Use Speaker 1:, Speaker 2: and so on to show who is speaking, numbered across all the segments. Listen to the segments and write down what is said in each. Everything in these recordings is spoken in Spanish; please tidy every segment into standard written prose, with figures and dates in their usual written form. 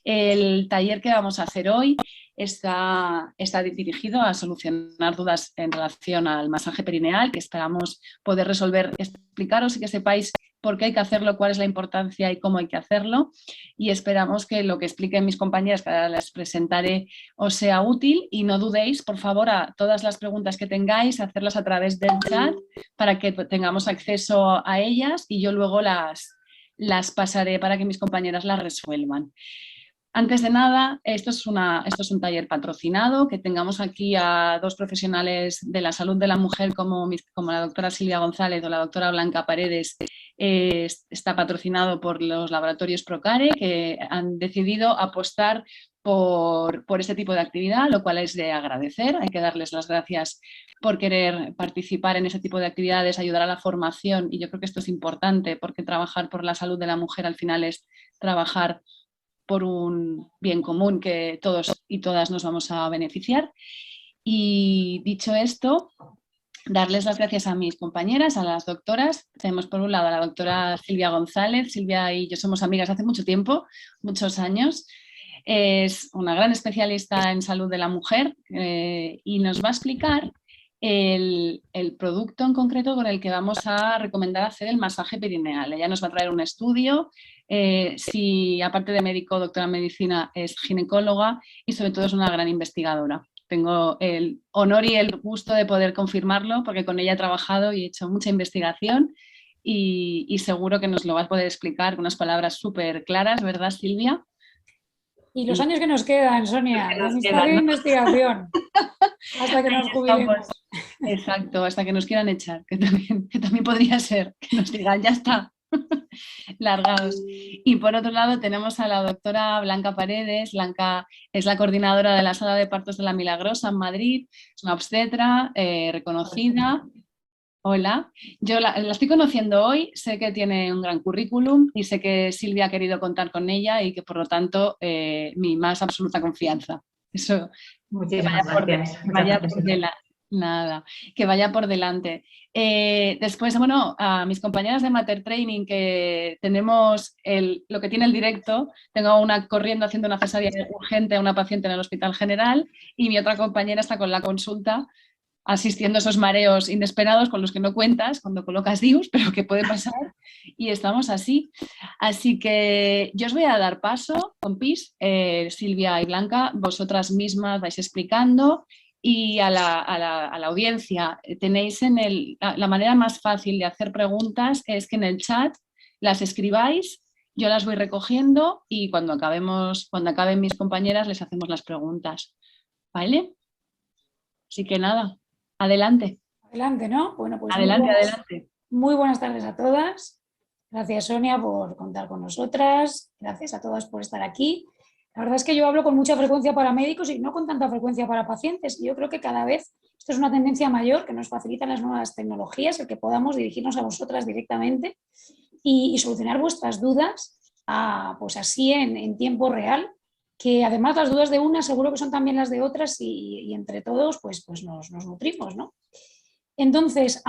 Speaker 1: El taller que vamos a hacer hoy está dirigido a solucionar dudas en relación al masaje perineal, que esperamos poder resolver, explicaros y que sepáis por qué hay que hacerlo, cuál es la importancia y cómo hay que hacerlo. Y esperamos que lo que expliquen mis compañeras, que ahora les presentaré, os sea útil. Y no dudéis, por favor, a todas las preguntas que tengáis, hacerlas a través del chat para que tengamos acceso a ellas y yo luego las pasaré para que mis compañeras las resuelvan. Antes de nada, esto es un taller patrocinado, que tengamos aquí a dos profesionales de la salud de la mujer como la doctora Silvia González o la doctora Blanca Paredes, está patrocinado por los laboratorios Procare, que han decidido apostar por este tipo de actividad, lo cual es de agradecer. Hay que darles las gracias por querer participar en ese tipo de actividades, ayudar a la formación, y yo creo que esto es importante porque trabajar por la salud de la mujer al final es trabajar por un bien común que todos y todas nos vamos a beneficiar. Y dicho esto, darles las gracias a mis compañeras, a las doctoras. Tenemos por un lado a la doctora Silvia González. Silvia y yo somos amigas hace mucho tiempo, muchos años. Es una gran especialista en salud de la mujer y nos va a explicar el producto en concreto con el que vamos a recomendar hacer el masaje perineal. Ella nos va a traer un estudio, si aparte de médico, doctora en medicina, es ginecóloga y sobre todo es una gran investigadora. Tengo el honor y el gusto de poder confirmarlo porque con ella he trabajado y he hecho mucha investigación y seguro que nos lo va a poder explicar con unas palabras súper claras, ¿verdad, Silvia?
Speaker 2: Y los años que nos quedan, Sonia, de amistad y investigación, hasta que nos jubilemos.
Speaker 1: Exacto, hasta que nos quieran echar, que también podría ser, que nos digan, ya está, largados. Y por otro lado tenemos a la doctora Blanca Paredes. Blanca es la coordinadora de la sala de partos de La Milagrosa en Madrid, es una obstetra reconocida. Hola, yo la estoy conociendo hoy, sé que tiene un gran currículum y sé que Silvia ha querido contar con ella y que por lo tanto mi más absoluta confianza. Eso,
Speaker 3: muchísimas gracias.
Speaker 1: nada, que vaya por delante. Después, bueno, a mis compañeras de Mater Training, que tenemos lo que tiene el directo, tengo una corriendo haciendo una cesárea urgente a una paciente en el Hospital General y mi otra compañera está con la consulta asistiendo a esos mareos inesperados con los que no cuentas cuando colocas DIUs, pero que puede pasar y estamos así. Así que yo os voy a dar paso, compis, Silvia y Blanca, vosotras mismas vais explicando y a la audiencia tenéis la manera más fácil de hacer preguntas es que en el chat las escribáis, yo las voy recogiendo y cuando acaben mis compañeras les hacemos las preguntas, ¿vale? Así que nada. Adelante.
Speaker 2: Adelante, ¿no? Bueno, pues
Speaker 1: adelante.
Speaker 2: Muy buenas tardes a todas. Gracias, Sonia, por contar con nosotras. Gracias a todas por estar aquí. La verdad es que yo hablo con mucha frecuencia para médicos y no con tanta frecuencia para pacientes. Yo creo que cada vez esto es una tendencia mayor que nos facilitan las nuevas tecnologías, el que podamos dirigirnos a vosotras directamente y solucionar vuestras dudas pues así en tiempo real, que además las dudas de una seguro que son también las de otras y entre todos pues nos nutrimos, ¿no? Entonces,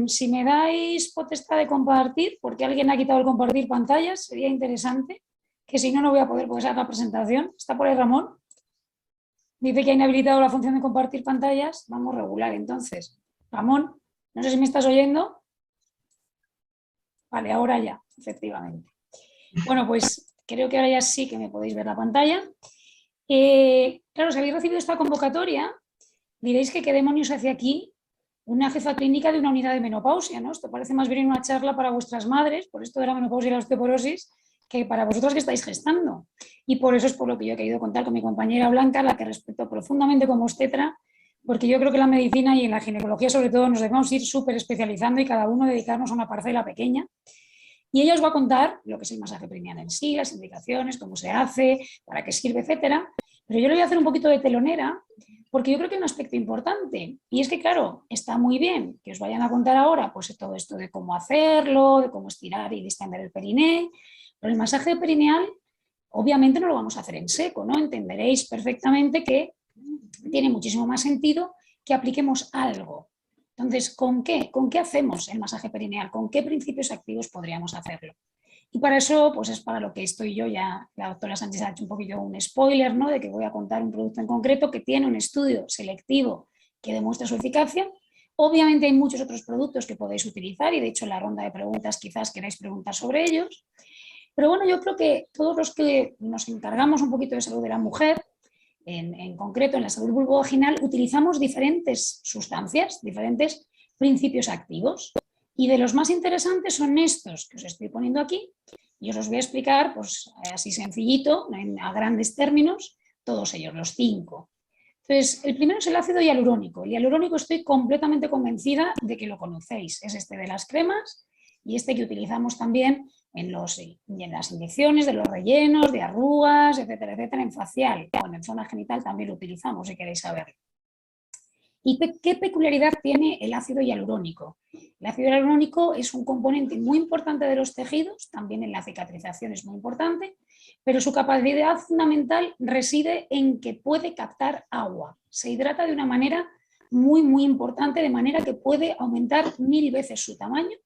Speaker 2: si me dais potestad de compartir, porque alguien ha quitado el compartir pantallas, sería interesante, que si no, no voy a poder hacer la presentación. ¿Está por ahí Ramón? Dice que ha inhabilitado la función de compartir pantallas. Vamos regular, entonces. Ramón, no sé si me estás oyendo. Vale, ahora ya, efectivamente. Bueno, pues creo que ahora ya sí que me podéis ver la pantalla. Claro, si habéis recibido esta convocatoria, diréis que qué demonios hace aquí una jefa clínica de una unidad de menopausia, ¿no? Esto parece más bien una charla para vuestras madres, por esto de la menopausia y la osteoporosis, que para vosotros que estáis gestando. Y por eso es por lo que yo he querido contar con mi compañera Blanca, a la que respeto profundamente como obstetra, porque yo creo que en la medicina y en la ginecología sobre todo nos debemos ir súper especializando y cada uno dedicarnos a una parcela pequeña. Y ella os va a contar lo que es el masaje perineal en sí, las indicaciones, cómo se hace, para qué sirve, etcétera. Pero yo le voy a hacer un poquito de telonera porque yo creo que hay un aspecto importante y es que, claro, está muy bien que os vayan a contar ahora pues todo esto de cómo hacerlo, de cómo estirar y distender el periné, pero el masaje perineal obviamente no lo vamos a hacer en seco, ¿no? Entenderéis perfectamente que tiene muchísimo más sentido que apliquemos algo. Entonces, ¿con qué? ¿Con qué hacemos el masaje perineal? ¿Con qué principios activos podríamos hacerlo? Y para eso, pues es para lo que estoy yo. Ya la doctora Sánchez ha hecho un poquillo un spoiler, ¿no?, de que voy a contar un producto en concreto que tiene un estudio selectivo que demuestra su eficacia. Obviamente hay muchos otros productos que podéis utilizar y de hecho en la ronda de preguntas quizás queráis preguntar sobre ellos. Pero bueno, yo creo que todos los que nos encargamos un poquito de salud de la mujer, en concreto en la salud vulvovaginal, utilizamos diferentes sustancias, diferentes principios activos. Y de los más interesantes son estos que os estoy poniendo aquí. Y os los voy a explicar pues, así sencillito, a grandes términos, todos ellos, los 5. Entonces, el primero es el ácido hialurónico. El hialurónico estoy completamente convencida de que lo conocéis. Es este de las cremas y este que utilizamos también en las inyecciones de los rellenos, de arrugas, etcétera, etcétera, en facial. Bueno, en zona genital también lo utilizamos, si queréis saberlo. ¿Y qué peculiaridad tiene el ácido hialurónico? El ácido hialurónico es un componente muy importante de los tejidos, también en la cicatrización es muy importante, pero su capacidad fundamental reside en que puede captar agua. Se hidrata de una manera muy, muy importante, de manera que puede aumentar 1000 veces su tamaño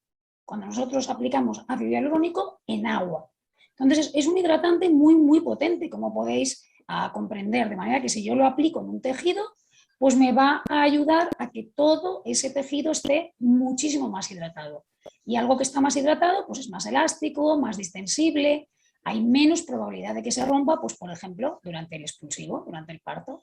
Speaker 2: cuando nosotros aplicamos ácido hialurónico en agua. Entonces es un hidratante muy, muy potente, como podéis comprender, de manera que si yo lo aplico en un tejido, pues me va a ayudar a que todo ese tejido esté muchísimo más hidratado. Y algo que está más hidratado, pues es más elástico, más distensible, hay menos probabilidad de que se rompa, pues por ejemplo, durante el expulsivo, durante el parto.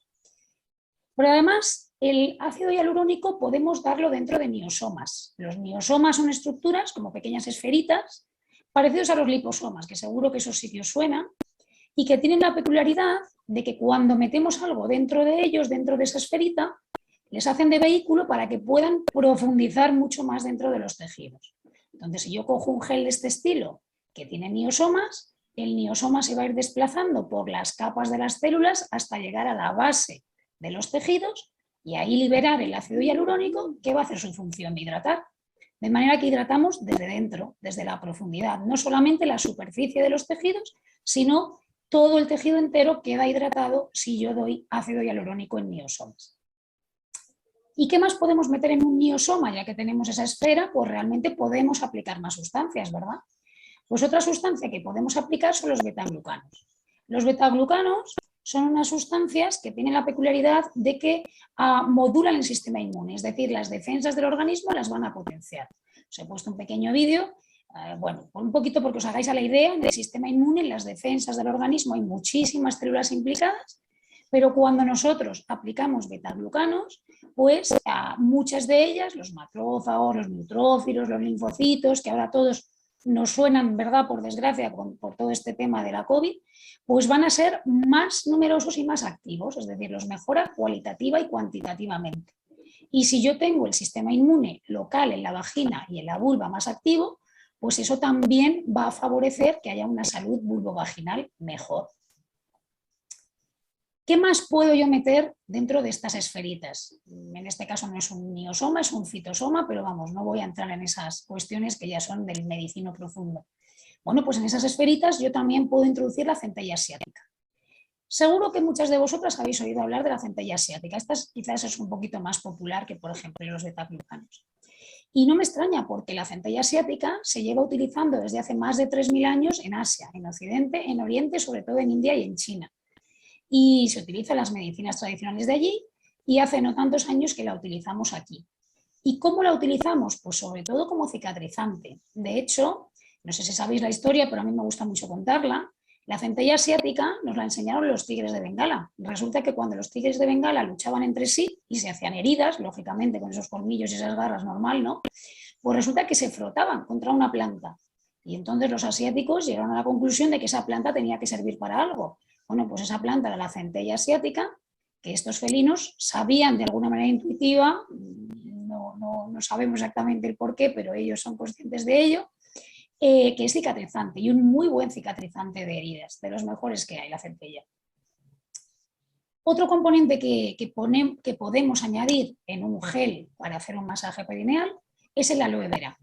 Speaker 2: Pero además, el ácido hialurónico podemos darlo dentro de miosomas. Los miosomas son estructuras como pequeñas esferitas, parecidos a los liposomas, que seguro que esos sitios suenan, y que tienen la peculiaridad de que cuando metemos algo dentro de ellos, dentro de esa esferita, les hacen de vehículo para que puedan profundizar mucho más dentro de los tejidos. Entonces, si yo cojo un gel de este estilo que tiene miosomas, el miosoma se va a ir desplazando por las capas de las células hasta llegar a la base de los tejidos y ahí liberar el ácido hialurónico que va a hacer su función de hidratar. De manera que hidratamos desde dentro, desde la profundidad, no solamente la superficie de los tejidos, sino todo el tejido entero queda hidratado si yo doy ácido hialurónico en miosomas. ¿Y qué más podemos meter en un miosoma? Ya que tenemos esa esfera, pues realmente podemos aplicar más sustancias, ¿verdad? Pues otra sustancia que podemos aplicar son los betaglucanos. Los betaglucanos son unas sustancias que tienen la peculiaridad de que modulan el sistema inmune, es decir, las defensas del organismo las van a potenciar. Os he puesto un pequeño vídeo. Bueno, un poquito porque os hagáis a la idea, en el sistema inmune, en las defensas del organismo hay muchísimas células implicadas, pero cuando nosotros aplicamos betaglucanos, pues muchas de ellas, los macrófagos, los neutrófilos, los linfocitos, que ahora todos nos suenan, ¿verdad?, por desgracia, por todo este tema de la COVID, pues van a ser más numerosos y más activos, es decir, los mejora cualitativa y cuantitativamente. Y si yo tengo el sistema inmune local en la vagina y en la vulva más activo, pues eso también va a favorecer que haya una salud vulvovaginal mejor. ¿Qué más puedo yo meter dentro de estas esferitas? En este caso no es un miosoma, es un citosoma, pero vamos, no voy a entrar en esas cuestiones que ya son del medicino profundo. Bueno, pues en esas esferitas yo también puedo introducir la centella asiática. Seguro que muchas de vosotras habéis oído hablar de la centella asiática. Esta quizás es un poquito más popular que, por ejemplo, los betaglucanos. Y no me extraña porque la centella asiática se lleva utilizando desde hace más de 3000 años en Asia, en Occidente, en Oriente, sobre todo en India y en China. Y se utiliza en las medicinas tradicionales de allí y hace no tantos años que la utilizamos aquí. ¿Y cómo la utilizamos? Pues sobre todo como cicatrizante. De hecho, no sé si sabéis la historia, pero a mí me gusta mucho contarla. La centella asiática nos la enseñaron los tigres de Bengala. Resulta que cuando los tigres de Bengala luchaban entre sí y se hacían heridas, lógicamente con esos colmillos y esas garras normal, ¿no? Pues resulta que se frotaban contra una planta. Y entonces los asiáticos llegaron a la conclusión de que esa planta tenía que servir para algo. Bueno, pues esa planta era la centella asiática, que estos felinos sabían de alguna manera intuitiva, no sabemos exactamente el por qué, pero ellos son conscientes de ello, que es cicatrizante y un muy buen cicatrizante de heridas, de los mejores que hay, la centella. Otro componente que podemos añadir en un gel para hacer un masaje perineal es el aloe vera.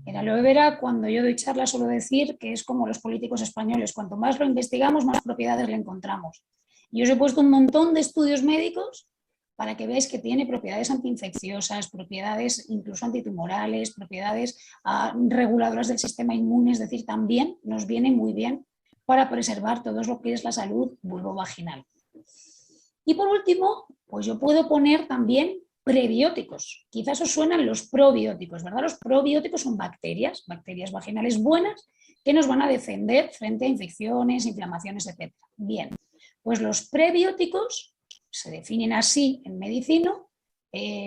Speaker 2: El aloe vera, cuando yo doy charlas, suelo decir que es como los políticos españoles, cuanto más lo investigamos, más propiedades le encontramos. Y os he puesto un montón de estudios médicos para que veáis que tiene propiedades antiinfecciosas, propiedades incluso antitumorales, propiedades reguladoras del sistema inmune, es decir, también nos viene muy bien para preservar todo lo que es la salud vulvovaginal. Y por último, pues yo puedo poner también prebióticos. Quizás os suenan los probióticos, ¿verdad? Los probióticos son bacterias vaginales buenas que nos van a defender frente a infecciones, inflamaciones, etc. Bien, pues los prebióticos se definen así en medicina,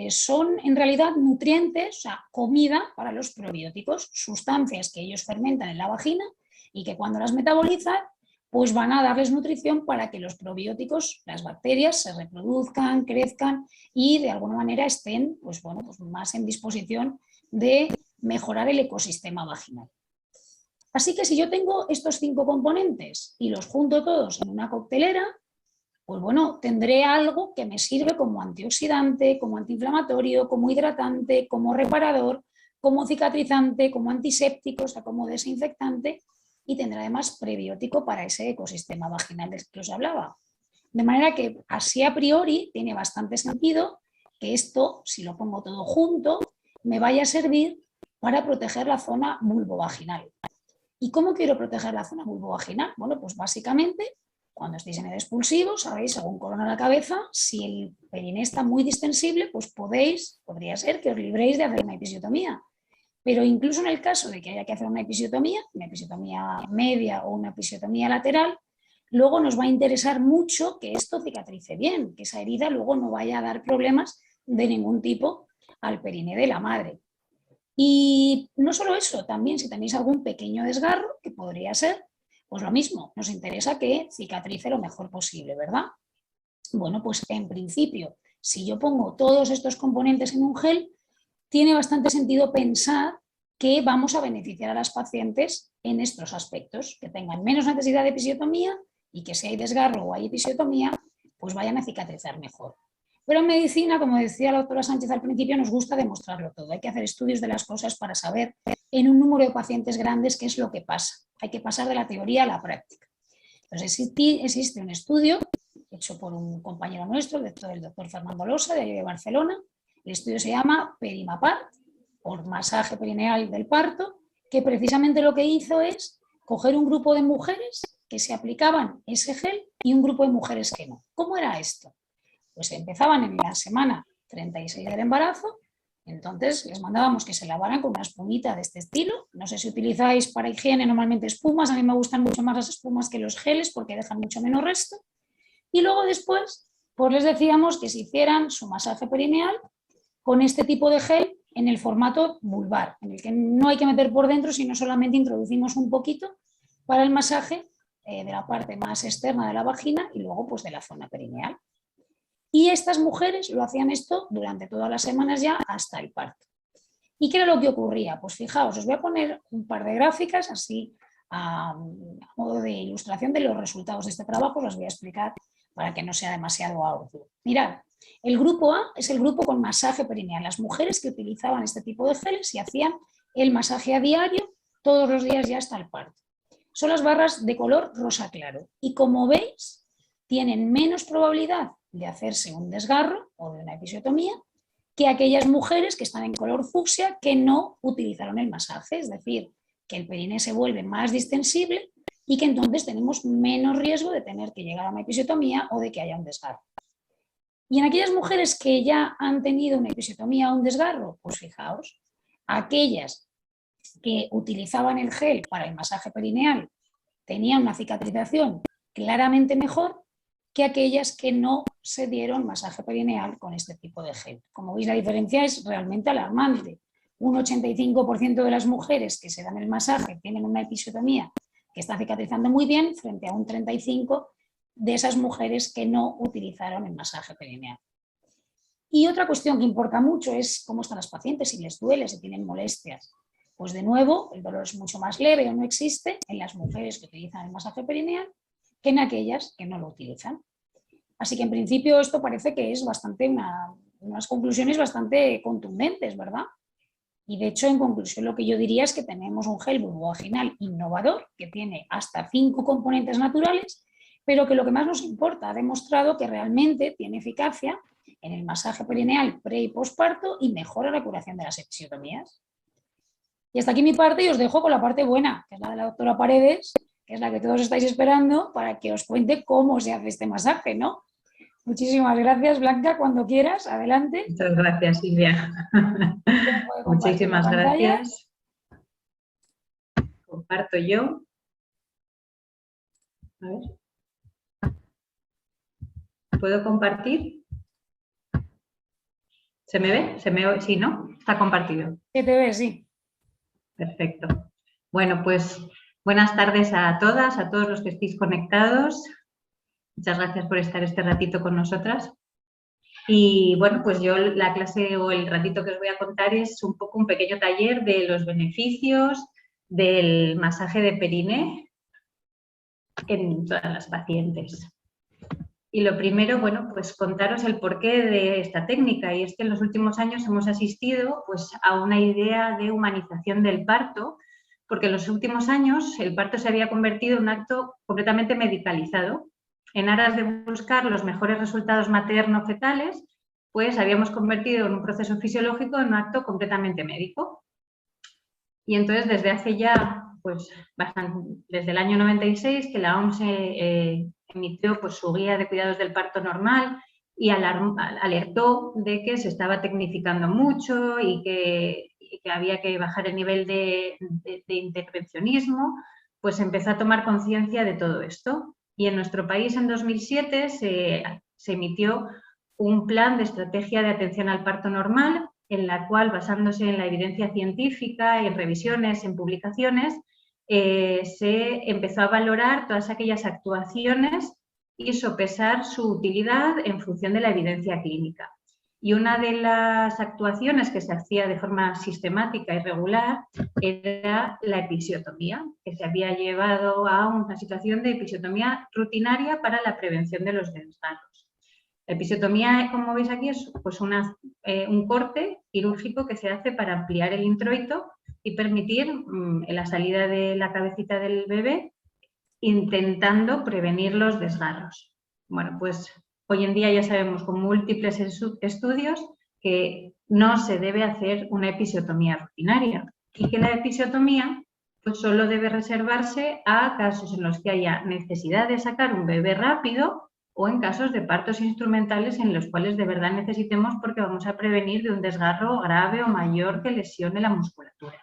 Speaker 2: son en realidad nutrientes, o sea, comida para los probióticos, sustancias que ellos fermentan en la vagina y que cuando las metabolizan, pues van a darles nutrición para que los probióticos, las bacterias, se reproduzcan, crezcan y de alguna manera estén pues, bueno, pues más en disposición de mejorar el ecosistema vaginal. Así que si yo tengo estos 5 componentes y los junto todos en una coctelera, pues bueno, tendré algo que me sirve como antioxidante, como antiinflamatorio, como hidratante, como reparador, como cicatrizante, como antiséptico, o sea, como desinfectante, y tendrá además prebiótico para ese ecosistema vaginal del que os hablaba. De manera que así a priori tiene bastante sentido que esto, si lo pongo todo junto, me vaya a servir para proteger la zona vulvovaginal. ¿Y cómo quiero proteger la zona vulvovaginal? Bueno, pues básicamente, cuando estéis en el expulsivo, sabéis, según corona la cabeza, si el periné está muy distensible, pues podría ser que os libréis de hacer una episiotomía. Pero incluso en el caso de que haya que hacer una episiotomía media o una episiotomía lateral, luego nos va a interesar mucho que esto cicatrice bien, que esa herida luego no vaya a dar problemas de ningún tipo al periné de la madre. Y no solo eso, también si tenéis algún pequeño desgarro, que podría ser, pues lo mismo, nos interesa que cicatrice lo mejor posible, ¿verdad? Bueno, pues en principio, si yo pongo todos estos componentes en un gel, tiene bastante sentido pensar que vamos a beneficiar a las pacientes en estos aspectos, que tengan menos necesidad de episiotomía y que si hay desgarro o hay episiotomía, pues vayan a cicatrizar mejor. Pero en medicina, como decía la doctora Sánchez al principio, nos gusta demostrarlo todo. Hay que hacer estudios de las cosas para saber en un número de pacientes grandes qué es lo que pasa. Hay que pasar de la teoría a la práctica. Entonces existe un estudio hecho por un compañero nuestro, el doctor Fernando Losa, de ahí de Barcelona. El estudio se llama Perimapart, por masaje perineal del parto, que precisamente lo que hizo es coger un grupo de mujeres que se aplicaban ese gel y un grupo de mujeres que no. ¿Cómo era esto? Pues empezaban en la semana 36 del embarazo, entonces les mandábamos que se lavaran con una espumita de este estilo. No sé si utilizáis para higiene normalmente espumas, a mí me gustan mucho más las espumas que los geles porque dejan mucho menos resto. Y luego después, pues les decíamos que se hicieran su masaje perineal con este tipo de gel en el formato vulvar, en el que no hay que meter por dentro, sino solamente introducimos un poquito para el masaje de la parte más externa de la vagina y luego pues de la zona perineal. Y estas mujeres lo hacían esto durante todas las semanas ya hasta el parto. ¿Y qué era lo que ocurría? Pues fijaos, os voy a poner un par de gráficas así a modo de ilustración de los resultados de este trabajo, os las voy a explicar para que no sea demasiado arduo. Mirad, el grupo A es el grupo con masaje perineal, las mujeres que utilizaban este tipo de geles y hacían el masaje a diario todos los días ya hasta el parto. Son las barras de color rosa claro y como veis tienen menos probabilidad de hacerse un desgarro o de una episiotomía que aquellas mujeres que están en color fucsia que no utilizaron el masaje, es decir, que el periné se vuelve más distensible y que entonces tenemos menos riesgo de tener que llegar a una episiotomía o de que haya un desgarro. Y en aquellas mujeres que ya han tenido una episiotomía o un desgarro, pues fijaos, aquellas que utilizaban el gel para el masaje perineal tenían una cicatrización claramente mejor que aquellas que no se dieron masaje perineal con este tipo de gel. Como veis, la diferencia es realmente alarmante. Un 85% de las mujeres que se dan el masaje tienen una episiotomía que está cicatrizando muy bien frente a un 35% de esas mujeres que no utilizaron el masaje perineal. Y otra cuestión que importa mucho es cómo están las pacientes, si les duele, si tienen molestias. Pues de nuevo, el dolor es mucho más leve o no existe en las mujeres que utilizan el masaje perineal que en aquellas que no lo utilizan. Así que en principio esto parece que es bastante unas conclusiones bastante contundentes, ¿verdad? Y de hecho, en conclusión, lo que yo diría es que tenemos un gel vulvovaginal innovador que tiene hasta 5 componentes naturales, pero que lo que más nos importa, ha demostrado que realmente tiene eficacia en el masaje perineal pre y posparto y mejora la curación de las episiotomías. Y hasta aquí mi parte y os dejo con la parte buena, que es la de la doctora Paredes, que es la que todos estáis esperando para que os cuente cómo se hace este masaje, ¿no? Muchísimas gracias, Blanca, cuando quieras, adelante.
Speaker 3: Muchas gracias, Silvia. Muchísimas gracias. Comparto yo. A ver. ¿Puedo compartir? ¿Se me ve? ¿Se me oye? Sí, ¿no? Está compartido.
Speaker 2: Se te ve, sí.
Speaker 3: Perfecto. Bueno, pues buenas tardes a todas, a todos los que estéis conectados. Muchas gracias por estar este ratito con nosotras. Y bueno, pues yo la clase o el ratito que os voy a contar es un poco un pequeño taller de los beneficios del masaje de periné en todas las pacientes. Y lo primero, bueno, pues contaros el porqué de esta técnica, y es que en los últimos años hemos asistido pues a una idea de humanización del parto, porque en los últimos años el parto se había convertido en un acto completamente medicalizado. En aras de buscar los mejores resultados materno-fetales, pues habíamos convertido en un proceso fisiológico en un acto completamente médico. Y entonces desde hace ya, pues desde el año 96, que la OMS emitió pues, su guía de cuidados del parto normal y alertó de que se estaba tecnificando mucho y que había que bajar el nivel de intervencionismo, pues empezó a tomar conciencia de todo esto. Y en nuestro país en 2007 se emitió un plan de estrategia de atención al parto normal, en la cual, basándose en la evidencia científica, en revisiones, en publicaciones, se empezó a valorar todas aquellas actuaciones y sopesar su utilidad en función de la evidencia clínica. Y una de las actuaciones que se hacía de forma sistemática y regular era la episiotomía, que se había llevado a una situación de episiotomía rutinaria para la prevención de los desgarros. La episiotomía, como veis aquí, es pues un corte quirúrgico que se hace para ampliar el introito y permitir la salida de la cabecita del bebé, intentando prevenir los desgarros. Bueno, pues hoy en día ya sabemos con múltiples estudios que no se debe hacer una episiotomía rutinaria y que la episiotomía pues solo debe reservarse a casos en los que haya necesidad de sacar un bebé rápido o en casos de partos instrumentales en los cuales de verdad necesitemos porque vamos a prevenir de un desgarro grave o mayor que lesione la musculatura.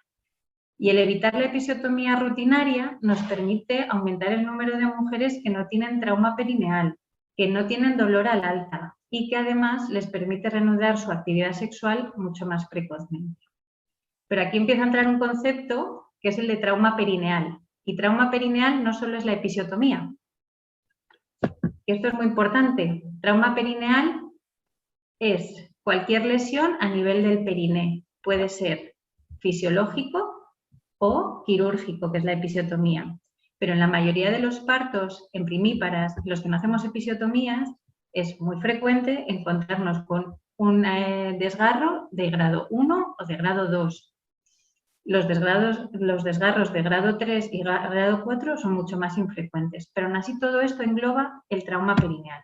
Speaker 3: Y el evitar la episiotomía rutinaria nos permite aumentar el número de mujeres que no tienen trauma perineal, que no tienen dolor al alta y que además les permite reanudar su actividad sexual mucho más precozmente. Pero aquí empieza a entrar un concepto que es el de trauma perineal. Y trauma perineal no solo es la episiotomía. Esto es muy importante. Trauma perineal es cualquier lesión a nivel del periné. Puede ser fisiológico o quirúrgico, que es la episiotomía. Pero en la mayoría de los partos en primíparas, los que no hacemos episiotomías, es muy frecuente encontrarnos con un desgarro de grado 1 o de grado 2. Los desgarros de grado 3 y grado 4 son mucho más infrecuentes, pero aún así todo esto engloba el trauma perineal.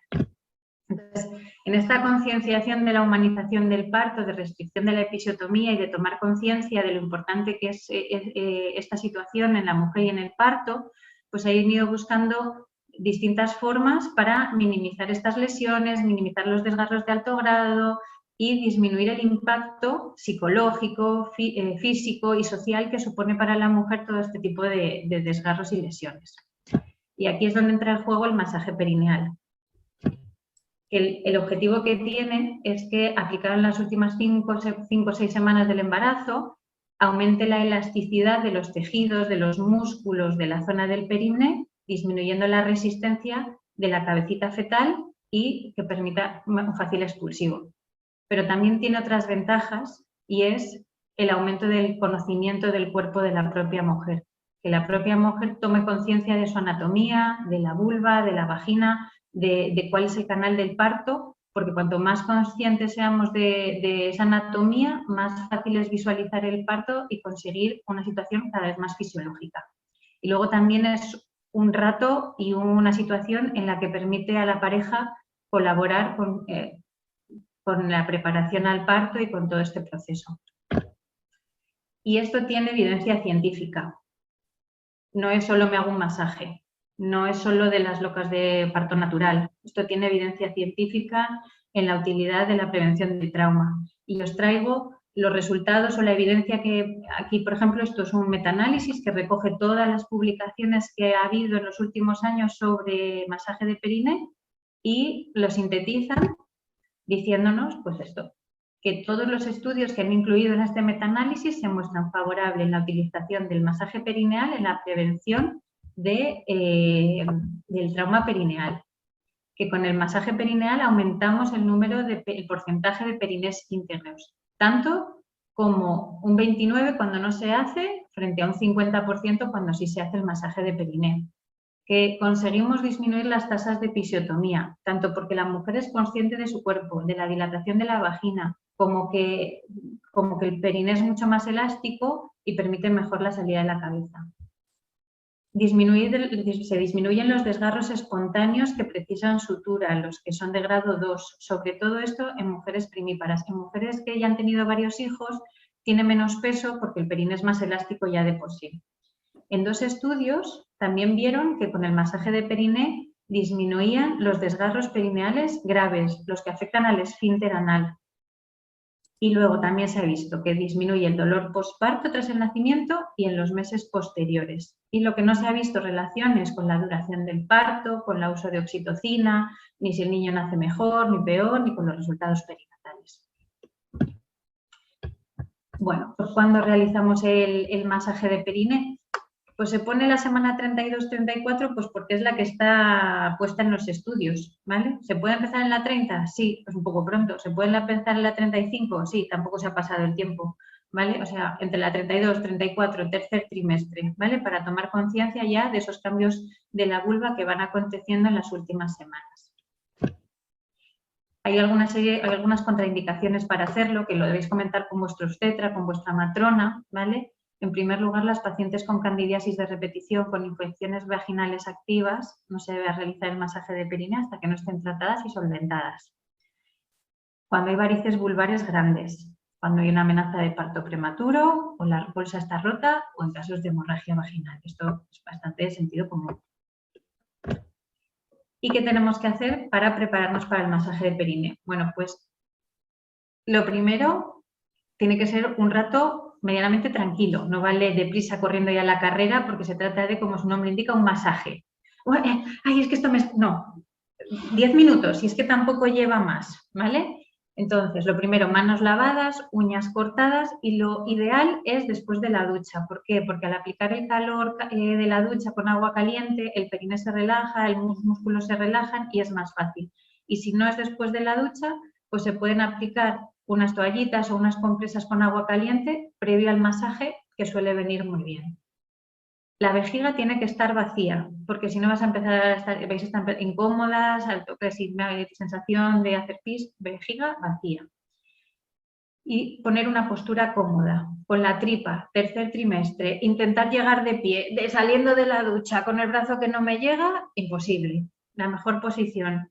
Speaker 3: Entonces, en esta concienciación de la humanización del parto, de restricción de la episiotomía y de tomar conciencia de lo importante que es esta situación en la mujer y en el parto, pues he ido buscando distintas formas para minimizar estas lesiones, minimizar los desgarros de alto grado y disminuir el impacto psicológico, físico y social que supone para la mujer todo este tipo de desgarros y lesiones. Y aquí es donde entra en juego el masaje perineal. El objetivo que tiene es que, aplicado en las últimas 5 o 6 semanas del embarazo, aumente la elasticidad de los tejidos, de los músculos de la zona del perine, disminuyendo la resistencia de la cabecita fetal y que permita un fácil expulsivo. Pero también tiene otras ventajas y es el aumento del conocimiento del cuerpo de la propia mujer. Que la propia mujer tome conciencia de su anatomía, de la vulva, de la vagina, de cuál es el canal del parto, porque cuanto más conscientes seamos de esa anatomía, más fácil es visualizar el parto y conseguir una situación cada vez más fisiológica. Y luego también es un rato y una situación en la que permite a la pareja colaborar con la preparación al parto y con todo este proceso. Y esto tiene evidencia científica. No es solo me hago un masaje, no es solo de las locas de parto natural. Esto tiene evidencia científica en la utilidad de la prevención del trauma. Y os traigo los resultados o la evidencia que aquí, por ejemplo, esto es un metaanálisis que recoge todas las publicaciones que ha habido en los últimos años sobre masaje de perine y lo sintetizan diciéndonos, pues esto, que todos los estudios que han incluido en este metaanálisis se muestran favorables en la utilización del masaje perineal en la prevención del trauma perineal, que con el masaje perineal aumentamos el porcentaje de perines íntegros, tanto como un 29% cuando no se hace, frente a un 50% cuando sí se hace el masaje de perineo. Que conseguimos disminuir las tasas de episiotomía, tanto porque la mujer es consciente de su cuerpo, de la dilatación de la vagina, como que el periné es mucho más elástico y permite mejor la salida de la cabeza. Se disminuyen los desgarros espontáneos que precisan sutura, los que son de grado 2, sobre todo esto en mujeres primíparas. En mujeres que ya han tenido varios hijos tiene menos peso porque el periné es más elástico ya de por sí. En 2 estudios también vieron que con el masaje de periné disminuían los desgarros perineales graves, los que afectan al esfínter anal. Y luego también se ha visto que disminuye el dolor posparto tras el nacimiento y en los meses posteriores. Y lo que no se ha visto relaciones con la duración del parto, con el uso de oxitocina, ni si el niño nace mejor, ni peor, ni con los resultados perinatales. Bueno, pues cuando realizamos el masaje de periné, pues se pone la semana 32-34, pues porque es la que está puesta en los estudios, ¿vale? ¿Se puede empezar en la 30? Sí, pues un poco pronto. ¿Se puede empezar en la 35? Sí, tampoco se ha pasado el tiempo, ¿vale? O sea, entre la 32, 34, tercer trimestre, ¿vale? Para tomar conciencia ya de esos cambios de la vulva que van aconteciendo en las últimas semanas. Hay algunas contraindicaciones para hacerlo, que lo debéis comentar con vuestro obstetra, con vuestra matrona, ¿vale? En primer lugar, las pacientes con candidiasis de repetición, con infecciones vaginales activas, no se debe realizar el masaje de periné hasta que no estén tratadas y solventadas. Cuando hay varices vulvares grandes, cuando hay una amenaza de parto prematuro o la bolsa está rota o en casos de hemorragia vaginal. Esto es bastante de sentido común. ¿Y qué tenemos que hacer para prepararnos para el masaje de periné? Bueno, pues lo primero tiene que ser un rato medianamente tranquilo, no vale deprisa corriendo ya a la carrera porque se trata de, como su nombre indica, un masaje. Ay, es que esto No, 10 minutos, y es que tampoco lleva más, ¿vale? Entonces, lo primero, manos lavadas, uñas cortadas y lo ideal es después de la ducha. ¿Por qué? Porque al aplicar el calor de la ducha con agua caliente, el periné se relaja, los músculos se relajan y es más fácil. Y si no es después de la ducha, pues se pueden aplicar unas toallitas o unas compresas con agua caliente previo al masaje, que suele venir muy bien. La vejiga tiene que estar vacía, porque si no vais a estar incómodas, al toque sin sensación de hacer pis, vejiga vacía. Y poner una postura cómoda, con la tripa, tercer trimestre, intentar llegar de pie, saliendo de la ducha con el brazo que no me llega, imposible. La mejor posición,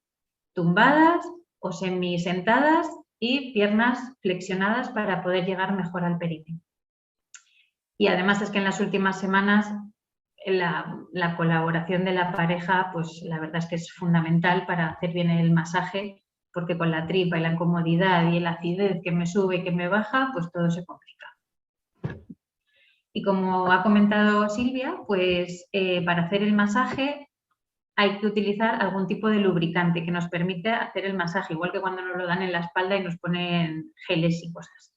Speaker 3: tumbadas o semisentadas y piernas flexionadas para poder llegar mejor al periné. Y además es que en las últimas semanas la colaboración de la pareja, pues la verdad es que es fundamental para hacer bien el masaje, porque con la tripa y la incomodidad y la acidez que me sube y que me baja, pues todo se complica. Y como ha comentado Silvia, pues para hacer el masaje hay que utilizar algún tipo de lubricante que nos permita hacer el masaje, igual que cuando nos lo dan en la espalda y nos ponen geles y cosas.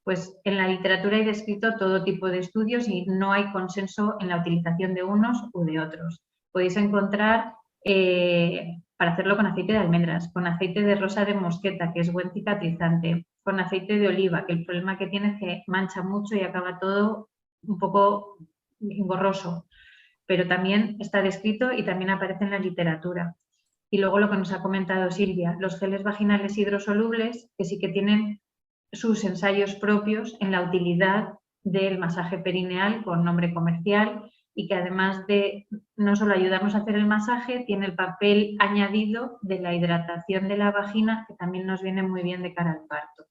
Speaker 3: Pues en la literatura hay descrito todo tipo de estudios y no hay consenso en la utilización de unos u de otros. Podéis encontrar, para hacerlo con aceite de almendras, con aceite de rosa de mosqueta, que es buen cicatrizante, con aceite de oliva, que el problema que tiene es que mancha mucho y acaba todo un poco engorroso, pero también está descrito y también aparece en la literatura. Y luego lo que nos ha comentado Silvia, los geles vaginales hidrosolubles, que sí que tienen sus ensayos propios en la utilidad del masaje perineal con nombre comercial y que además de no solo ayudarnos a hacer el masaje, tiene el papel añadido de la hidratación de la vagina, que también nos viene muy bien de cara al parto.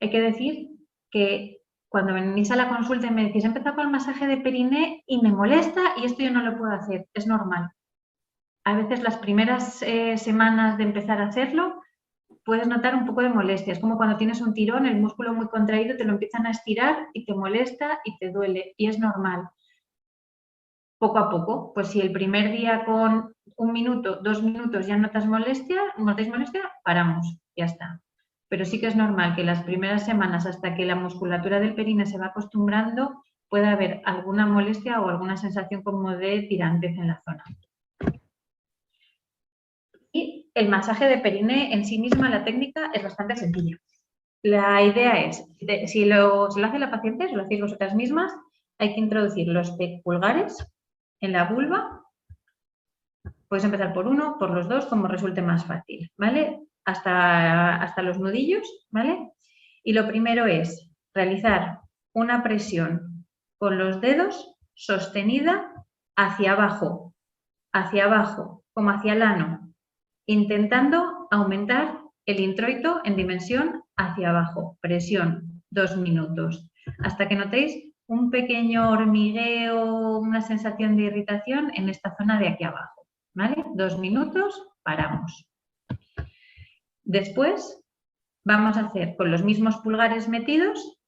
Speaker 3: Hay que decir que cuando venís a la consulta y me decís, he empezado con el masaje de periné y me molesta y esto yo no lo puedo hacer, es normal. A veces las primeras semanas de empezar a hacerlo puedes notar un poco de molestia. Es como cuando tienes un tirón, el músculo muy contraído, te lo empiezan a estirar y te molesta y te duele. Y es normal. Poco a poco, pues si el primer día con 1 minuto, 2 minutos ya notáis molestia, paramos, ya está. Pero sí que es normal que las primeras semanas, hasta que la musculatura del perine se va acostumbrando, pueda haber alguna molestia o alguna sensación como de tirantez en la zona. Y el masaje de periné en sí misma, la técnica, es bastante sencilla. La idea es, si lo hace la paciente, si lo hacéis vosotras mismas, hay que introducir los pulgares en la vulva. Puedes empezar por uno, por los dos, como resulte más fácil, ¿vale? Hasta los nudillos, ¿vale? Y lo primero es realizar una presión con los dedos sostenida hacia abajo, como hacia el ano, intentando aumentar el introito en dimensión hacia abajo. Presión, 2 minutos, hasta que notéis un pequeño hormigueo, una sensación de irritación en esta zona de aquí abajo, ¿vale? 2 minutos, paramos. Después vamos a hacer con los mismos pulgares metidos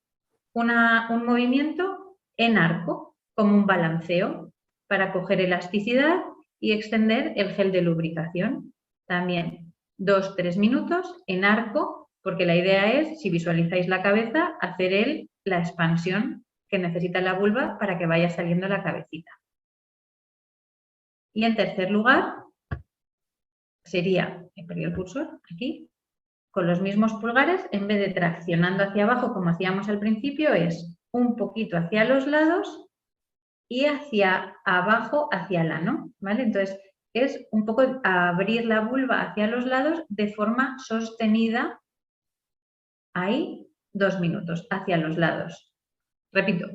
Speaker 3: un movimiento en arco, como un balanceo, para coger elasticidad y extender el gel de lubricación. También 2-3 minutos en arco, porque la idea es, si visualizáis la cabeza, hacer la expansión que necesita la vulva para que vaya saliendo la cabecita. Y en tercer lugar, sería, he perdido el cursor, aquí, con los mismos pulgares, en vez de traccionando hacia abajo como hacíamos al principio, es un poquito hacia los lados y hacia abajo, hacia el ano, ¿vale? Entonces, es un poco abrir la vulva hacia los lados de forma sostenida, ahí, 2 minutos, hacia los lados. Repito,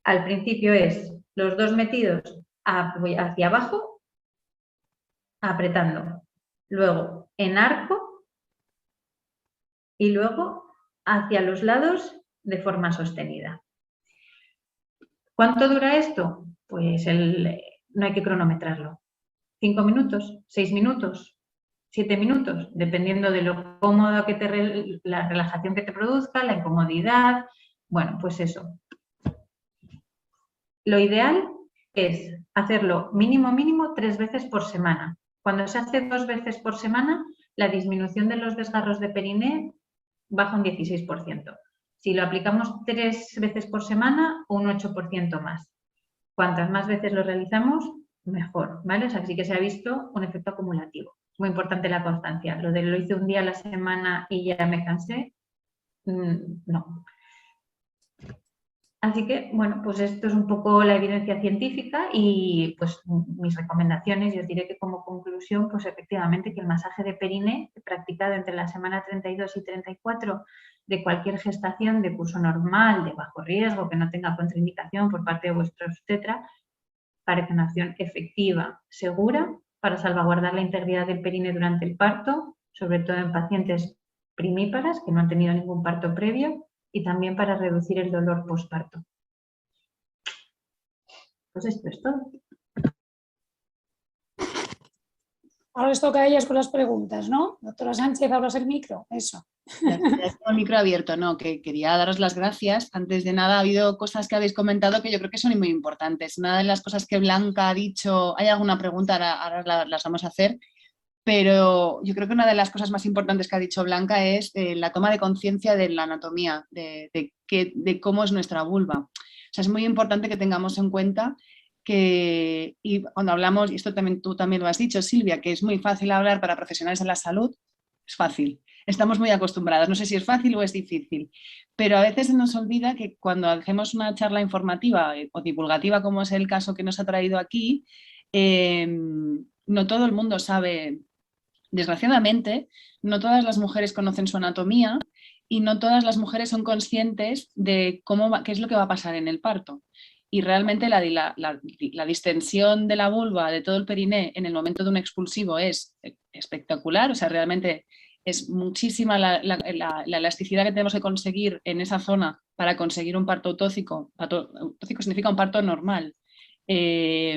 Speaker 3: al principio es los dos metidos hacia abajo, apretando. Luego en arco y luego hacia los lados de forma sostenida. ¿Cuánto dura esto? Pues no hay que cronometrarlo. 5 minutos, 6 minutos, 7 minutos, dependiendo de lo cómodo que la relajación que te produzca, la incomodidad. Bueno, pues eso. Lo ideal es hacerlo mínimo 3 veces por semana. Cuando se hace 2 veces por semana, la disminución de los desgarros de periné baja un 16%. Si lo aplicamos 3 veces por semana, un 8% más. Cuantas más veces lo realizamos, mejor, ¿vale? O sea, sí que se ha visto un efecto acumulativo. Muy importante la constancia. Lo de lo hice un día a la semana y ya me cansé, no. Así que, bueno, pues esto es un poco la evidencia científica y pues mis recomendaciones. Yo os diré que como conclusión, pues efectivamente que el masaje de periné practicado entre la semana 32 y 34 de cualquier gestación de curso normal, de bajo riesgo, que no tenga contraindicación por parte de vuestro obstetra, parece una opción efectiva, segura, para salvaguardar la integridad del perine durante el parto, sobre todo en pacientes primíparas que no han tenido ningún parto previo, y también para reducir el dolor postparto. Pues esto es todo.
Speaker 2: Ahora les toca a ellas con las preguntas, ¿no? Doctora Sánchez, abras el micro, eso.
Speaker 1: Ya tengo el micro abierto, no, que quería daros las gracias. Antes de nada, ha habido cosas que habéis comentado que yo creo que son muy importantes. Una de las cosas que Blanca ha dicho, hay alguna pregunta, ahora las vamos a hacer, pero yo creo que una de las cosas más importantes que ha dicho Blanca es la toma de conciencia de la anatomía, de cómo es nuestra vulva. O sea, es muy importante que tengamos en cuenta que, y cuando hablamos, y esto también tú también lo has dicho, Silvia, que es muy fácil hablar para profesionales de la salud, es fácil. Estamos muy acostumbrados, no sé si es fácil o es difícil, pero a veces se nos olvida que cuando hacemos una charla informativa o divulgativa, como es el caso que nos ha traído aquí, no todo el mundo sabe. Desgraciadamente, no todas las mujeres conocen su anatomía y no todas las mujeres son conscientes de qué es lo que va a pasar en el parto. Y realmente la distensión de la vulva, de todo el periné en el momento de un expulsivo es espectacular, o sea, realmente es muchísima la elasticidad que tenemos que conseguir en esa zona para conseguir un parto autócico. Parto autócico significa un parto normal. Y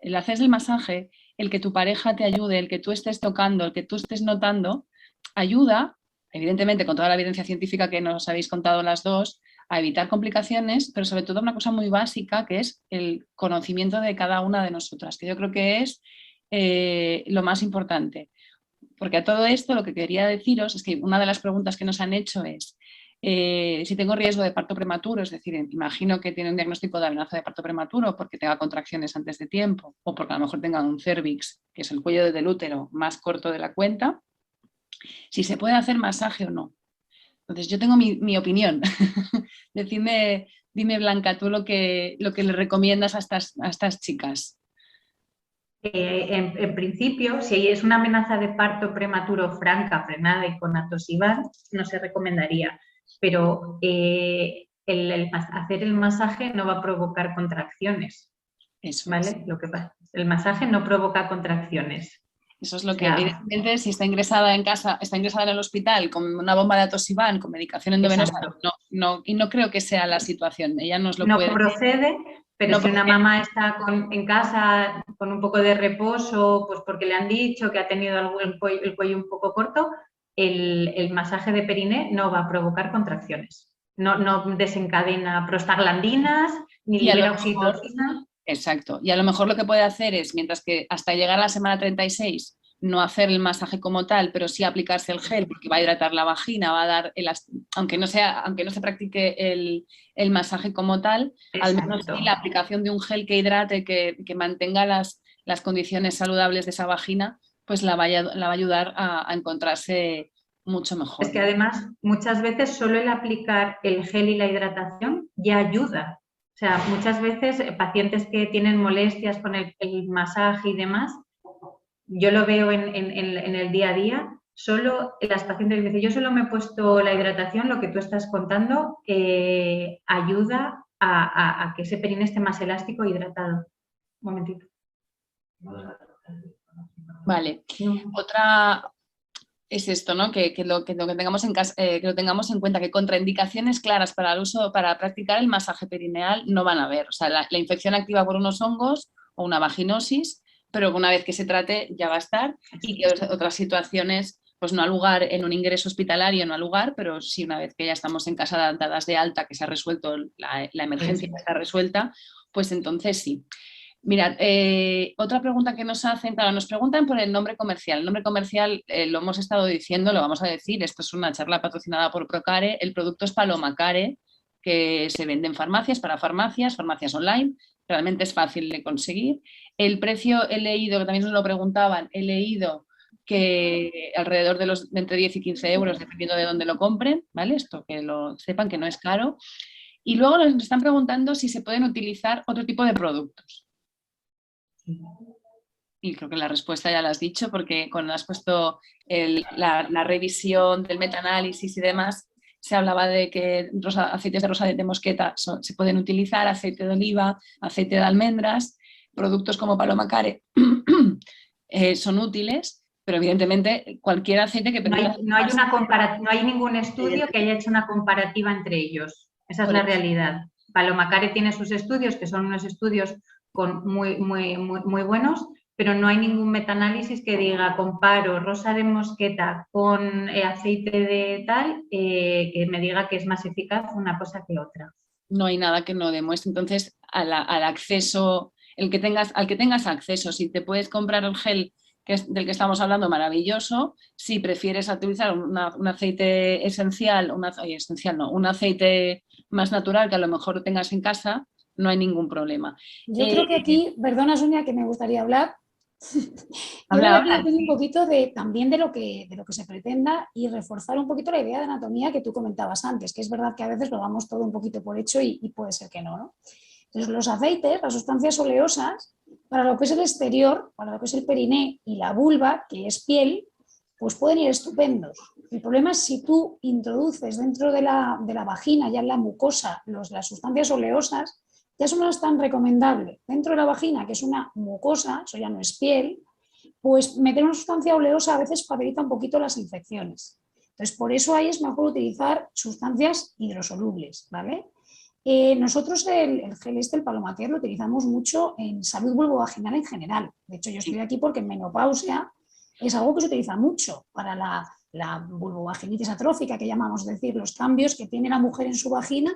Speaker 1: el hacer el masaje, el que tu pareja te ayude, el que tú estés tocando, el que tú estés notando, ayuda, evidentemente con toda la evidencia científica que nos habéis contado las dos, a evitar complicaciones, pero sobre todo una cosa muy básica que es el conocimiento de cada una de nosotras, que yo creo que es lo más importante. Porque a todo esto lo que quería deciros es que una de las preguntas que nos han hecho es si tengo riesgo de parto prematuro, es decir, imagino que tiene un diagnóstico de amenaza de parto prematuro porque tenga contracciones antes de tiempo o porque a lo mejor tenga un cervix, que es el cuello del útero más corto de la cuenta, si se puede hacer masaje o no. Entonces yo tengo mi opinión. Dime Blanca, tú lo que le recomiendas a estas chicas.
Speaker 3: En principio, si es una amenaza de parto prematuro franca, frenada y con atosivar, no se recomendaría, pero hacer el masaje no va a provocar contracciones.
Speaker 1: Eso
Speaker 3: ¿vale?
Speaker 1: es.
Speaker 3: Lo que pasa, el masaje no provoca contracciones.
Speaker 1: Eso es lo que, evidentemente, si está ingresada en casa, está ingresada en el hospital con una bomba de atosivan, con medicación endovenosa, y no creo que sea la situación. Ella nos lo puede...
Speaker 3: No procede, pero si una mamá está en casa con un poco de reposo, pues porque le han dicho que ha tenido el cuello un poco corto, el masaje de periné no va a provocar contracciones. No desencadena prostaglandinas, ni libera oxitocina.
Speaker 1: Exacto. Y a lo mejor lo que puede hacer es, mientras que hasta llegar a la semana 36, no hacer el masaje como tal, pero sí aplicarse el gel, porque va a hidratar la vagina, va a dar, aunque no se practique el masaje como tal, al menos sí la aplicación de un gel que hidrate, que mantenga las condiciones saludables de esa vagina, pues la va a ayudar a encontrarse mucho mejor.
Speaker 3: Es que además muchas veces solo el aplicar el gel y la hidratación ya ayuda. O sea, muchas veces pacientes que tienen molestias con el masaje y demás, yo lo veo en el día a día, solo las pacientes que dicen, yo solo me he puesto la hidratación, lo que tú estás contando, ayuda a que ese periné esté más elástico e hidratado. Un momentito.
Speaker 1: Vale. Otra es esto, ¿no? Que lo tengamos en cuenta, que contraindicaciones claras para el uso, para practicar el masaje perineal no van a haber. O sea, la infección activa por unos hongos o una vaginosis, pero una vez que se trate ya va a estar, y que otras situaciones, pues no al lugar en un ingreso hospitalario, no al lugar, pero sí una vez que ya estamos en casa dadas de alta, que se ha resuelto la emergencia, está resuelta, pues entonces sí. Mirad, otra pregunta que nos hacen, claro, nos preguntan por el nombre comercial. El nombre comercial lo hemos estado diciendo, lo vamos a decir, esto es una charla patrocinada por Procare, el producto es Paloma Care, que se vende en farmacias, para farmacias online, realmente es fácil de conseguir. El precio he leído, que también nos lo preguntaban, he leído que alrededor de entre 10 y 15 euros, dependiendo de dónde lo compren, ¿vale? Esto que lo sepan, que no es caro. Y luego nos están preguntando si se pueden utilizar otro tipo de productos. Y creo que la respuesta ya la has dicho, porque cuando has puesto la revisión del metaanálisis y demás, se hablaba de que aceites de rosa de mosqueta se pueden utilizar, aceite de oliva, aceite de almendras, productos como Paloma Care son útiles, pero evidentemente cualquier aceite que...
Speaker 3: No hay ningún estudio que haya hecho una comparativa entre ellos. Esa es la realidad. Paloma Care tiene sus estudios, que son unos estudios muy buenos, pero no hay ningún metaanálisis que diga comparo rosa de mosqueta con aceite de tal, que me diga que es más eficaz una cosa que otra.
Speaker 1: No hay nada que no demuestre. Entonces, al acceso, al que tengas acceso, si te puedes comprar el gel del que estamos hablando, maravilloso. Si prefieres utilizar un aceite esencial, un aceite más natural que a lo mejor tengas en casa, no hay ningún problema.
Speaker 2: Yo creo que aquí, perdona Sonia, que me gustaría hablar. Yo creo que aquí depende un poquito también de lo que se pretenda, y reforzar un poquito la idea de anatomía que tú comentabas antes, que es verdad que a veces lo damos todo un poquito por hecho y puede ser que no, ¿no? Entonces, los aceites, las sustancias oleosas, para lo que es el exterior, para lo que es el periné y la vulva, que es piel, pues pueden ir estupendos. El problema es si tú introduces dentro de la vagina, ya en la mucosa, las sustancias oleosas, ya eso no es tan recomendable. Dentro de la vagina, que es una mucosa, eso ya no es piel, pues meter una sustancia oleosa a veces facilita un poquito las infecciones. Entonces, por eso ahí es mejor utilizar sustancias hidrosolubles, ¿vale? Nosotros el gel el Palomacare, lo utilizamos mucho en salud vulvovaginal en general. De hecho, yo estoy aquí porque en menopausia es algo que se utiliza mucho para la vulvovaginitis atrófica, que llamamos, es decir, los cambios que tiene la mujer en su vagina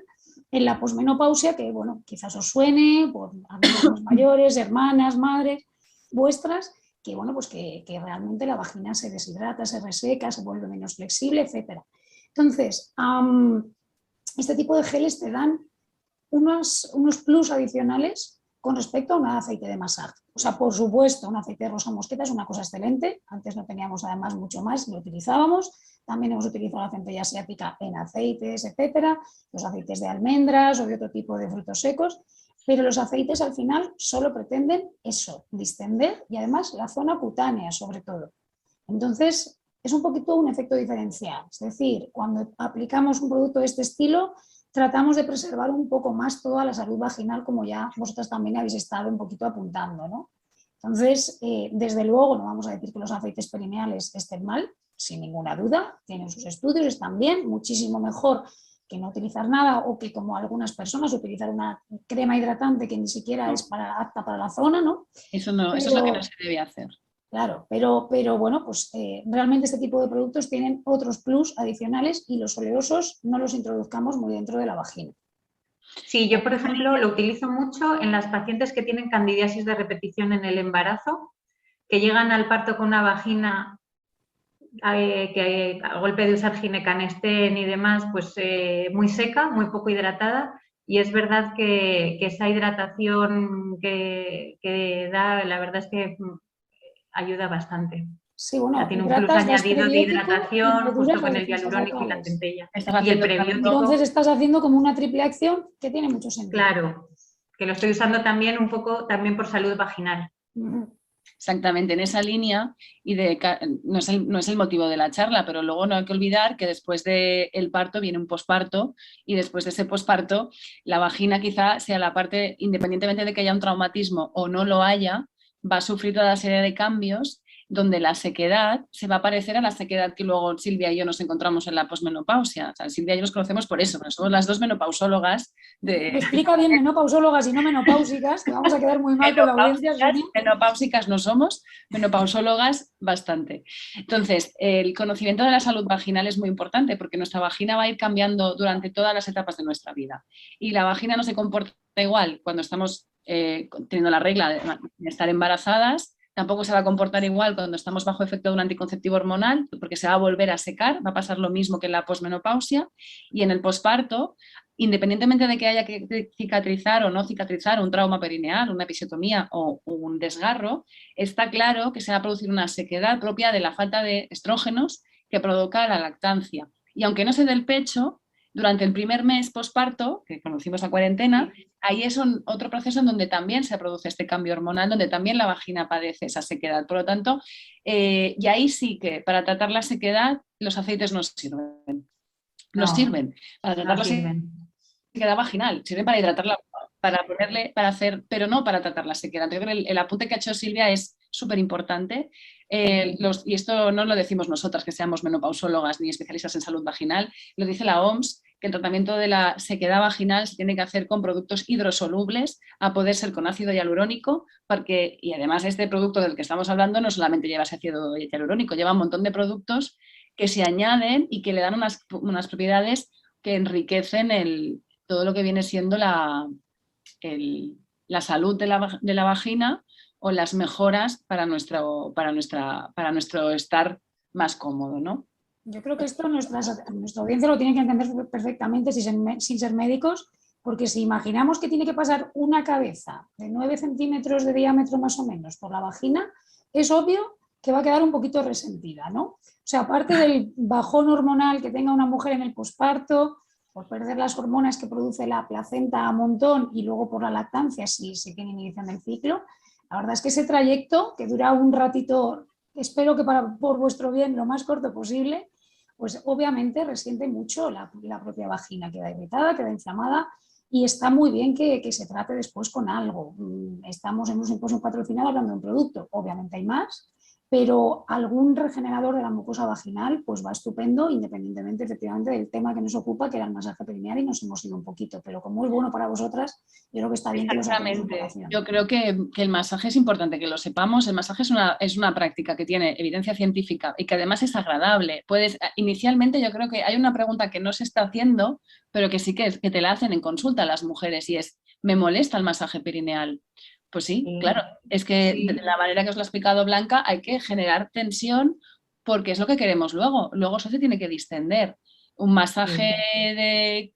Speaker 2: en la posmenopausia, que bueno, quizás os suene por amigos mayores, hermanas, madres vuestras, que bueno, pues que realmente la vagina se deshidrata, se reseca, se vuelve menos flexible, etc. Entonces, este tipo de geles te dan unos plus adicionales con respecto a un aceite de masaje. O sea, por supuesto, un aceite de rosa mosqueta es una cosa excelente. Antes no teníamos además mucho más, lo utilizábamos. También hemos utilizado la centella asiática en aceites, etcétera, los aceites de almendras o de otro tipo de frutos secos. Pero los aceites al final solo pretenden eso, distender y además la zona cutánea sobre todo. Entonces, es un poquito un efecto diferencial. Es decir, cuando aplicamos un producto de este estilo, tratamos de preservar un poco más toda la salud vaginal, como ya vosotras también habéis estado un poquito apuntando, ¿no? Entonces, desde luego, no vamos a decir que los aceites perineales estén mal, sin ninguna duda, tienen sus estudios, están bien, muchísimo mejor que no utilizar nada o que, como algunas personas, utilizar una crema hidratante que ni siquiera es apta para la zona, ¿no?
Speaker 1: Eso no, eso es lo que no se debe hacer.
Speaker 2: Claro, pero bueno, pues realmente este tipo de productos tienen otros plus adicionales y los oleosos no los introduzcamos muy dentro de la vagina.
Speaker 3: Sí, yo por ejemplo lo utilizo mucho en las pacientes que tienen candidiasis de repetición en el embarazo, que llegan al parto con una vagina que a golpe de usar ginecanestén y demás, pues muy seca, muy poco hidratada, y es verdad que esa hidratación que da, la verdad es que ayuda bastante.
Speaker 2: Sí, bueno,
Speaker 3: O sea, tiene un plus añadido de hidratación justo con el hialurónico y la centella. Y el prebiótico.
Speaker 2: Entonces estás haciendo como una triple acción que tiene mucho sentido.
Speaker 3: Claro, que lo estoy usando también un poco también por salud vaginal.
Speaker 1: Exactamente, en esa línea, y no es el motivo de la charla, pero luego no hay que olvidar que después del parto viene un posparto, y después de ese posparto la vagina quizá sea la parte, independientemente de que haya un traumatismo o no lo haya, va a sufrir toda la serie de cambios donde la sequedad se va a parecer a la sequedad que luego Silvia y yo nos encontramos en la posmenopausia. O sea, Silvia y yo nos conocemos por eso, porque somos las dos menopausólogas.
Speaker 2: Explica bien menopausólogas y no menopáusicas, que vamos a quedar muy mal con la audiencia.
Speaker 1: Menopáusicas no somos, menopausólogas bastante. Entonces, el conocimiento de la salud vaginal es muy importante porque nuestra vagina va a ir cambiando durante todas las etapas de nuestra vida. Y la vagina no se comporta igual cuando estamos teniendo la regla de estar embarazadas. Tampoco se va a comportar igual cuando estamos bajo efecto de un anticonceptivo hormonal, porque se va a volver a secar, va a pasar lo mismo que en la posmenopausia. Y en el posparto, independientemente de que haya que cicatrizar o no cicatrizar un trauma perineal, una episiotomía o un desgarro, está claro que se va a producir una sequedad propia de la falta de estrógenos que provoca la lactancia. Y aunque no se dé el pecho, durante el primer mes posparto, que conocimos la cuarentena, ahí es otro proceso en donde también se produce este cambio hormonal, donde también la vagina padece esa sequedad. Por lo tanto, y ahí sí que para tratar la sequedad los aceites no sirven. No sirven para tratar la sequedad vaginal, sirven para hidratarla, para ponerle, para hacer, pero no para tratar la sequedad. El apunte que ha hecho Silvia es súper importante. Y esto no lo decimos nosotras, que seamos menopausólogas ni especialistas en salud vaginal, lo dice la OMS, que el tratamiento de la sequedad vaginal se tiene que hacer con productos hidrosolubles, a poder ser con ácido hialurónico, porque, y además este producto del que estamos hablando no solamente lleva ese ácido hialurónico, lleva un montón de productos que se añaden y que le dan unas propiedades que enriquecen todo lo que viene siendo la salud de la vagina, o las mejoras para nuestro estar más cómodo, ¿no?
Speaker 2: Yo creo que esto nuestra audiencia lo tiene que entender perfectamente sin ser médicos, porque si imaginamos que tiene que pasar una cabeza de 9 centímetros de diámetro más o menos por la vagina, es obvio que va a quedar un poquito resentida, ¿no? O sea, aparte del bajón hormonal que tenga una mujer en el posparto, por perder las hormonas que produce la placenta a montón y luego por la lactancia si se tiene inhibición del ciclo, la verdad es que ese trayecto, que dura un ratito espero que por vuestro bien lo más corto posible, pues obviamente resiente mucho la propia vagina, queda irritada, queda inflamada y está muy bien que se trate después con algo. Hemos impuesto un patrocinado hablando de un producto, obviamente hay más, pero algún regenerador de la mucosa vaginal pues va estupendo, independientemente efectivamente del tema que nos ocupa, que era el masaje perineal, y nos hemos ido un poquito, pero como es bueno para vosotras, yo creo que está bien que lo saquemos en colación.
Speaker 1: Yo creo que el masaje es importante que lo sepamos. El masaje es una práctica que tiene evidencia científica y que además es agradable. Inicialmente yo creo que hay una pregunta que no se está haciendo, pero que sí que te la hacen en consulta a las mujeres, y es: ¿me molesta el masaje perineal? Pues sí, claro, es que de la manera que os lo ha explicado Blanca, hay que generar tensión porque es lo que queremos luego. Luego eso se tiene que distender. Un masaje de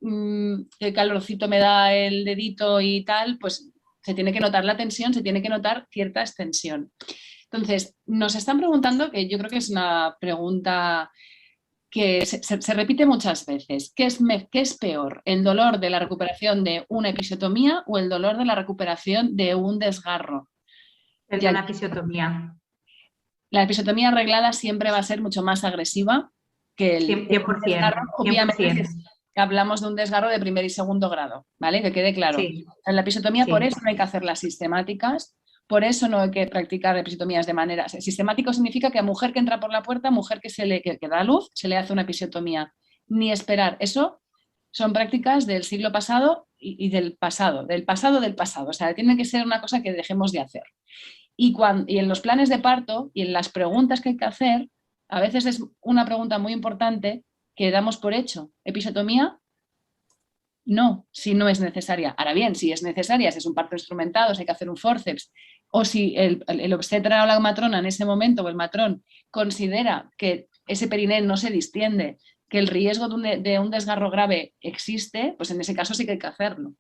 Speaker 1: qué calorcito me da el dedito y tal, pues se tiene que notar la tensión, se tiene que notar cierta extensión. Entonces, nos están preguntando, que yo creo que es una pregunta que se repite muchas veces: ¿qué es peor, el dolor de la recuperación de una episiotomía o el dolor de la recuperación de un desgarro?
Speaker 3: El de una episiotomía.
Speaker 1: La episiotomía arreglada siempre va a ser mucho más agresiva que el
Speaker 3: 100%,
Speaker 1: desgarro. Obviamente
Speaker 3: 100%.
Speaker 1: hablamos de un desgarro de primer y segundo grado, ¿vale? Que quede claro.
Speaker 3: Sí.
Speaker 1: En la episiotomía,
Speaker 3: Sí.
Speaker 1: por eso no hay que hacerlas sistemáticas. Por eso no hay que practicar episiotomías de manera... Sistemático significa que a mujer que entra por la puerta, mujer que da a luz, se le hace una episiotomía. Ni esperar. Eso son prácticas del siglo pasado y del pasado. O sea, tiene que ser una cosa que dejemos de hacer. Y en los planes de parto y en las preguntas que hay que hacer, a veces es una pregunta muy importante que damos por hecho. ¿Episiotomía? No, si no es necesaria. Ahora bien, si es necesaria, si es un parto instrumentado, si hay que hacer un fórceps, o si el obstetra o la matrona en ese momento, o el matrón, considera que ese periné no se distiende, que el riesgo de un desgarro grave existe, pues en ese caso sí que hay que hacerlo.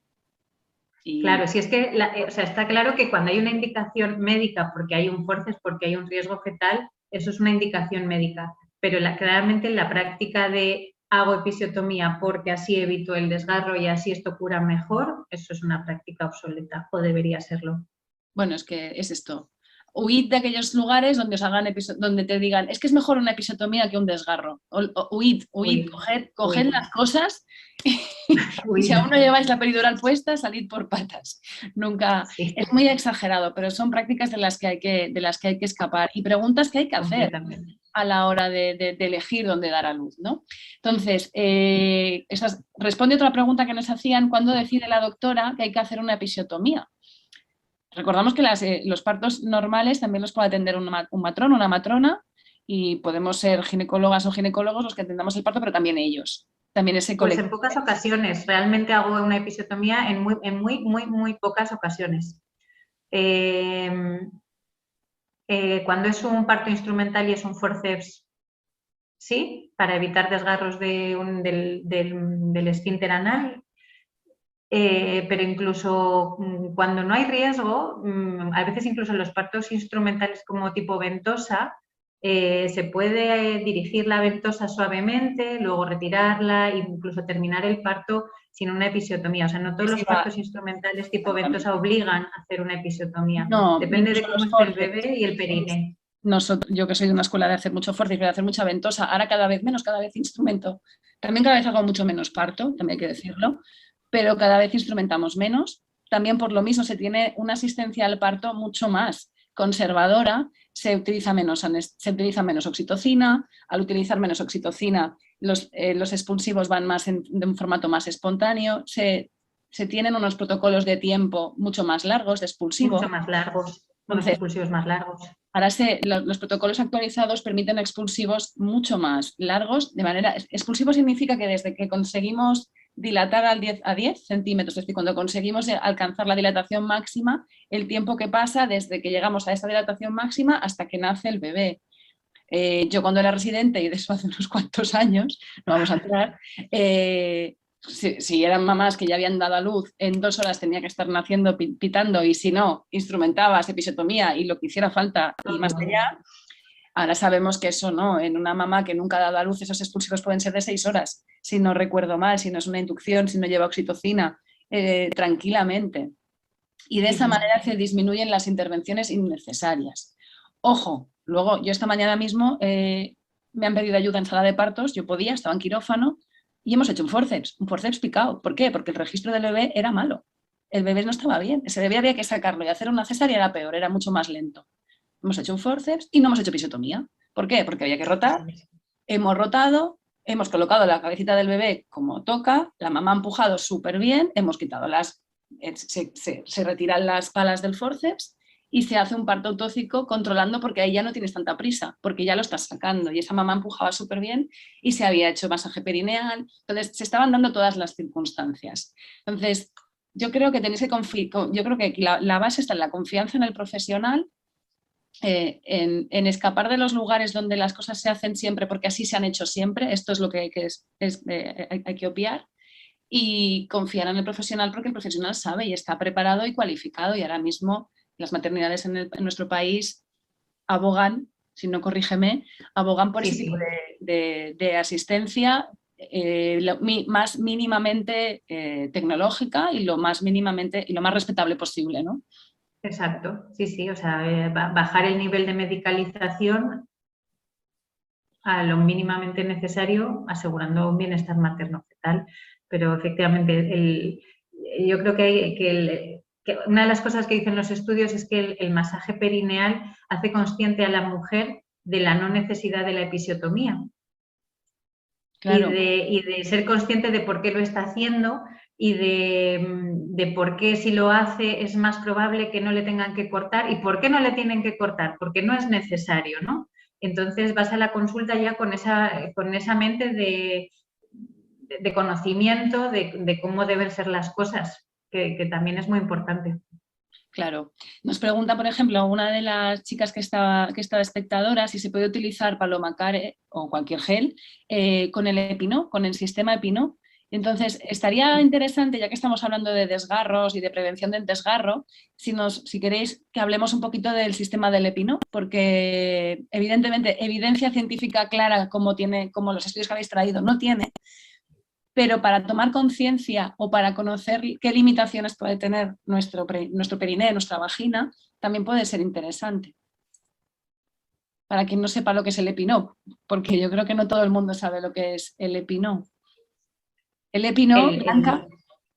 Speaker 3: Claro, si es que está claro que cuando hay una indicación médica porque hay un forceps, porque hay un riesgo fetal, eso es una indicación médica, pero claramente en la práctica de hago episiotomía porque así evito el desgarro y así esto cura mejor, eso es una práctica obsoleta, o debería serlo.
Speaker 1: Bueno, es que es esto. Huid de aquellos lugares donde os hagan donde te digan: es que es mejor una episiotomía que un desgarro. Huid, coged las cosas y si aún no lleváis la peridural puesta, salid por patas. Nunca. Sí. Es muy exagerado, pero son prácticas de las que hay que escapar, y preguntas que hay que hacer a la hora de elegir dónde dar a luz, ¿no? Entonces, responde otra pregunta que nos hacían: ¿cuándo decide la doctora que hay que hacer una episiotomía? Recordamos que los partos normales también los puede atender un matrón o una matrona, y podemos ser ginecólogas o ginecólogos los que atendamos el parto, pero también ellos. También ese colectivo.
Speaker 3: Pues en pocas ocasiones, realmente hago una episiotomía en muy pocas ocasiones. Cuando es un parto instrumental y es un forceps, sí, para evitar desgarros del esfínter anal. Pero incluso cuando no hay riesgo, a veces incluso en los partos instrumentales como tipo ventosa, se puede dirigir la ventosa suavemente, luego retirarla e incluso terminar el parto sin una episiotomía. O sea, no todos los partos instrumentales tipo ventosa obligan a hacer una episiotomía. No, depende de cómo esté el bebé y el perine.
Speaker 1: Yo que soy de una escuela de hacer mucho forceps y de hacer mucha ventosa, ahora cada vez menos, cada vez instrumento. También cada vez hago mucho menos parto, también hay que decirlo, pero cada vez instrumentamos menos. También por lo mismo se tiene una asistencia al parto mucho más conservadora, se utiliza menos oxitocina. Al utilizar menos oxitocina, los expulsivos van de un formato más espontáneo, se tienen unos protocolos de tiempo mucho más largos de expulsivo.
Speaker 3: Mucho más largos, unos expulsivos más largos.
Speaker 1: Ahora los protocolos actualizados permiten expulsivos mucho más largos. Expulsivo significa que desde que conseguimos dilatar a 10 centímetros, es decir, cuando conseguimos alcanzar la dilatación máxima, el tiempo que pasa desde que llegamos a esa dilatación máxima hasta que nace el bebé. Yo cuando era residente, y de eso hace unos cuantos años, no vamos a entrar, si eran mamás que ya habían dado a luz, en 2 horas tenía que estar naciendo, pitando, y si no, instrumentabas, episiotomía y lo que hiciera falta y más allá. Ahora sabemos que eso no, en una mamá que nunca ha dado a luz, esos expulsivos pueden ser de 6 horas, si no recuerdo mal, si no es una inducción, si no lleva oxitocina, tranquilamente. Y de esa manera se disminuyen las intervenciones innecesarias. Ojo, Luego, yo esta mañana mismo me han pedido ayuda en sala de partos, yo podía, estaba en quirófano, y hemos hecho un forceps picado. ¿Por qué? Porque el registro del bebé era malo. El bebé no estaba bien. Ese bebé había que sacarlo y hacer una cesárea era peor, era mucho más lento. Hemos hecho un forceps y no hemos hecho episiotomía. ¿Por qué? Porque había que rotar. Hemos rotado, hemos colocado la cabecita del bebé como toca, la mamá ha empujado súper bien, hemos quitado se retiran las palas del forceps y se hace un parto autócico controlando, porque ahí ya no tienes tanta prisa, porque ya lo estás sacando, y esa mamá empujaba súper bien y se había hecho masaje perineal. Entonces se estaban dando todas las circunstancias. Entonces yo creo que tenéis que yo creo que la base está en la confianza en el profesional, en escapar de los lugares donde las cosas se hacen siempre porque así se han hecho siempre. Esto es lo que hay que obviar, y confiar en el profesional, porque el profesional sabe y está preparado y cualificado, y ahora mismo las maternidades en nuestro país abogan, si no corrígeme, abogan por ese tipo de asistencia más mínimamente tecnológica y lo más respetable posible, ¿no?
Speaker 3: Exacto, sí, o sea, bajar el nivel de medicalización a lo mínimamente necesario, asegurando un bienestar materno-fetal. Pero efectivamente, yo creo que una de las cosas que dicen los estudios es que el masaje perineal hace consciente a la mujer de la no necesidad de la episiotomía. Claro. Y de ser consciente de por qué lo está haciendo y de por qué, si lo hace, es más probable que no le tengan que cortar. ¿Y por qué no le tienen que cortar? Porque no es necesario, ¿no? Entonces vas a la consulta ya con esa mente de conocimiento de cómo deben ser las cosas, que también es muy importante.
Speaker 1: Claro. Nos pregunta, por ejemplo, una de las chicas que estaba espectadora, si se puede utilizar Palomacare o cualquier gel con el Epinó, con el sistema Epinó. Entonces, estaría interesante, ya que estamos hablando de desgarros y de prevención del desgarro, si queréis que hablemos un poquito del sistema del Epinó, porque evidentemente evidencia científica clara como los estudios que habéis traído no tiene, pero para tomar conciencia o para conocer qué limitaciones puede tener nuestro perineo, nuestra vagina, también puede ser interesante. Para quien no sepa lo que es el Epinó, porque yo creo que no todo el mundo sabe lo que es el Epinó. El Epinó, Blanca,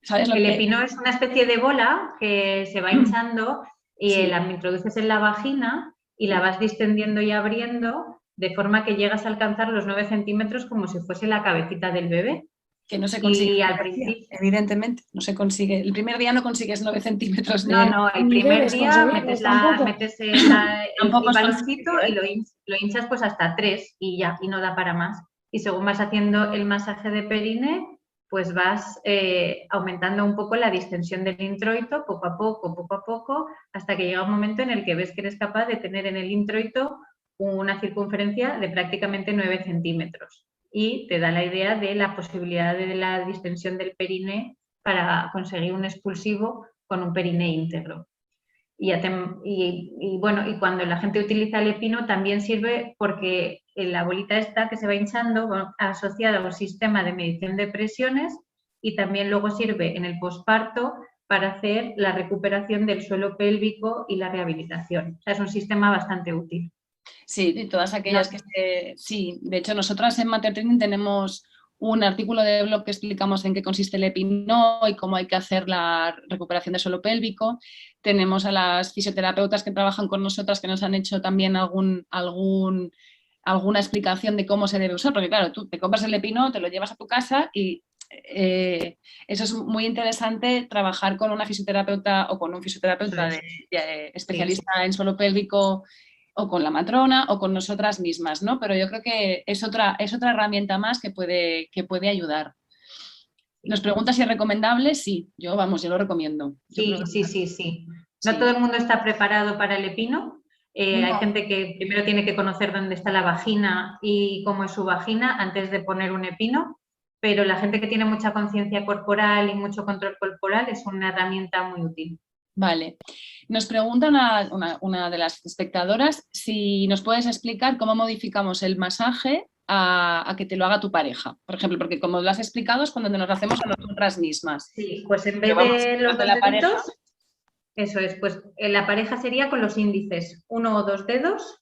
Speaker 1: ¿sabes lo que es?
Speaker 3: El Epinó es una especie de bola que se va hinchando y la introduces en la vagina y la vas distendiendo y abriendo de forma que llegas a alcanzar los 9 centímetros como si fuese la cabecita del bebé.
Speaker 1: Que no se consigue.
Speaker 3: Y al principio,
Speaker 1: evidentemente, no se consigue. El primer día no consigues 9 centímetros.
Speaker 3: No, el primer día metes el baloncito y lo hinchas pues hasta 3 y ya, y no da para más. Y según vas haciendo el masaje de perine, pues vas aumentando un poco la distensión del introito, poco a poco, hasta que llega un momento en el que ves que eres capaz de tener en el introito una circunferencia de prácticamente 9 centímetros. Y te da la idea de la posibilidad de la distensión del perine para conseguir un expulsivo con un perine íntegro. Y cuando la gente utiliza el Epinó también sirve porque la bolita esta que se va hinchando va asociada a un sistema de medición de presiones y también luego sirve en el posparto para hacer la recuperación del suelo pélvico y la rehabilitación. O sea, es un sistema bastante útil.
Speaker 1: Sí, y todas aquellas sí, de hecho nosotras en Mater Training tenemos un artículo de blog que explicamos en qué consiste el Epinó y cómo hay que hacer la recuperación del suelo pélvico. Tenemos a las fisioterapeutas que trabajan con nosotras que nos han hecho también alguna explicación de cómo se debe usar, porque claro, tú te compras el Epinó, te lo llevas a tu casa y eso es muy interesante, trabajar con una fisioterapeuta o con un fisioterapeuta especialista en suelo pélvico, o con la matrona o con nosotras mismas, ¿no? Pero yo creo que es otra herramienta más que puede ayudar. Nos pregunta si es recomendable. Sí, yo lo recomiendo.
Speaker 3: Sí. No todo el mundo está preparado para el Epinó. No. Hay gente que primero tiene que conocer dónde está la vagina y cómo es su vagina antes de poner un Epinó, pero la gente que tiene mucha conciencia corporal y mucho control corporal es una herramienta muy útil.
Speaker 1: Vale. Nos pregunta una de las espectadoras si nos puedes explicar cómo modificamos el masaje a que te lo haga tu pareja. Por ejemplo, porque como lo has explicado es cuando nos lo hacemos a nosotras mismas.
Speaker 3: Sí, pues en vez de los dos deditos, eso es, pues la pareja sería con los índices, 1 o 2 dedos,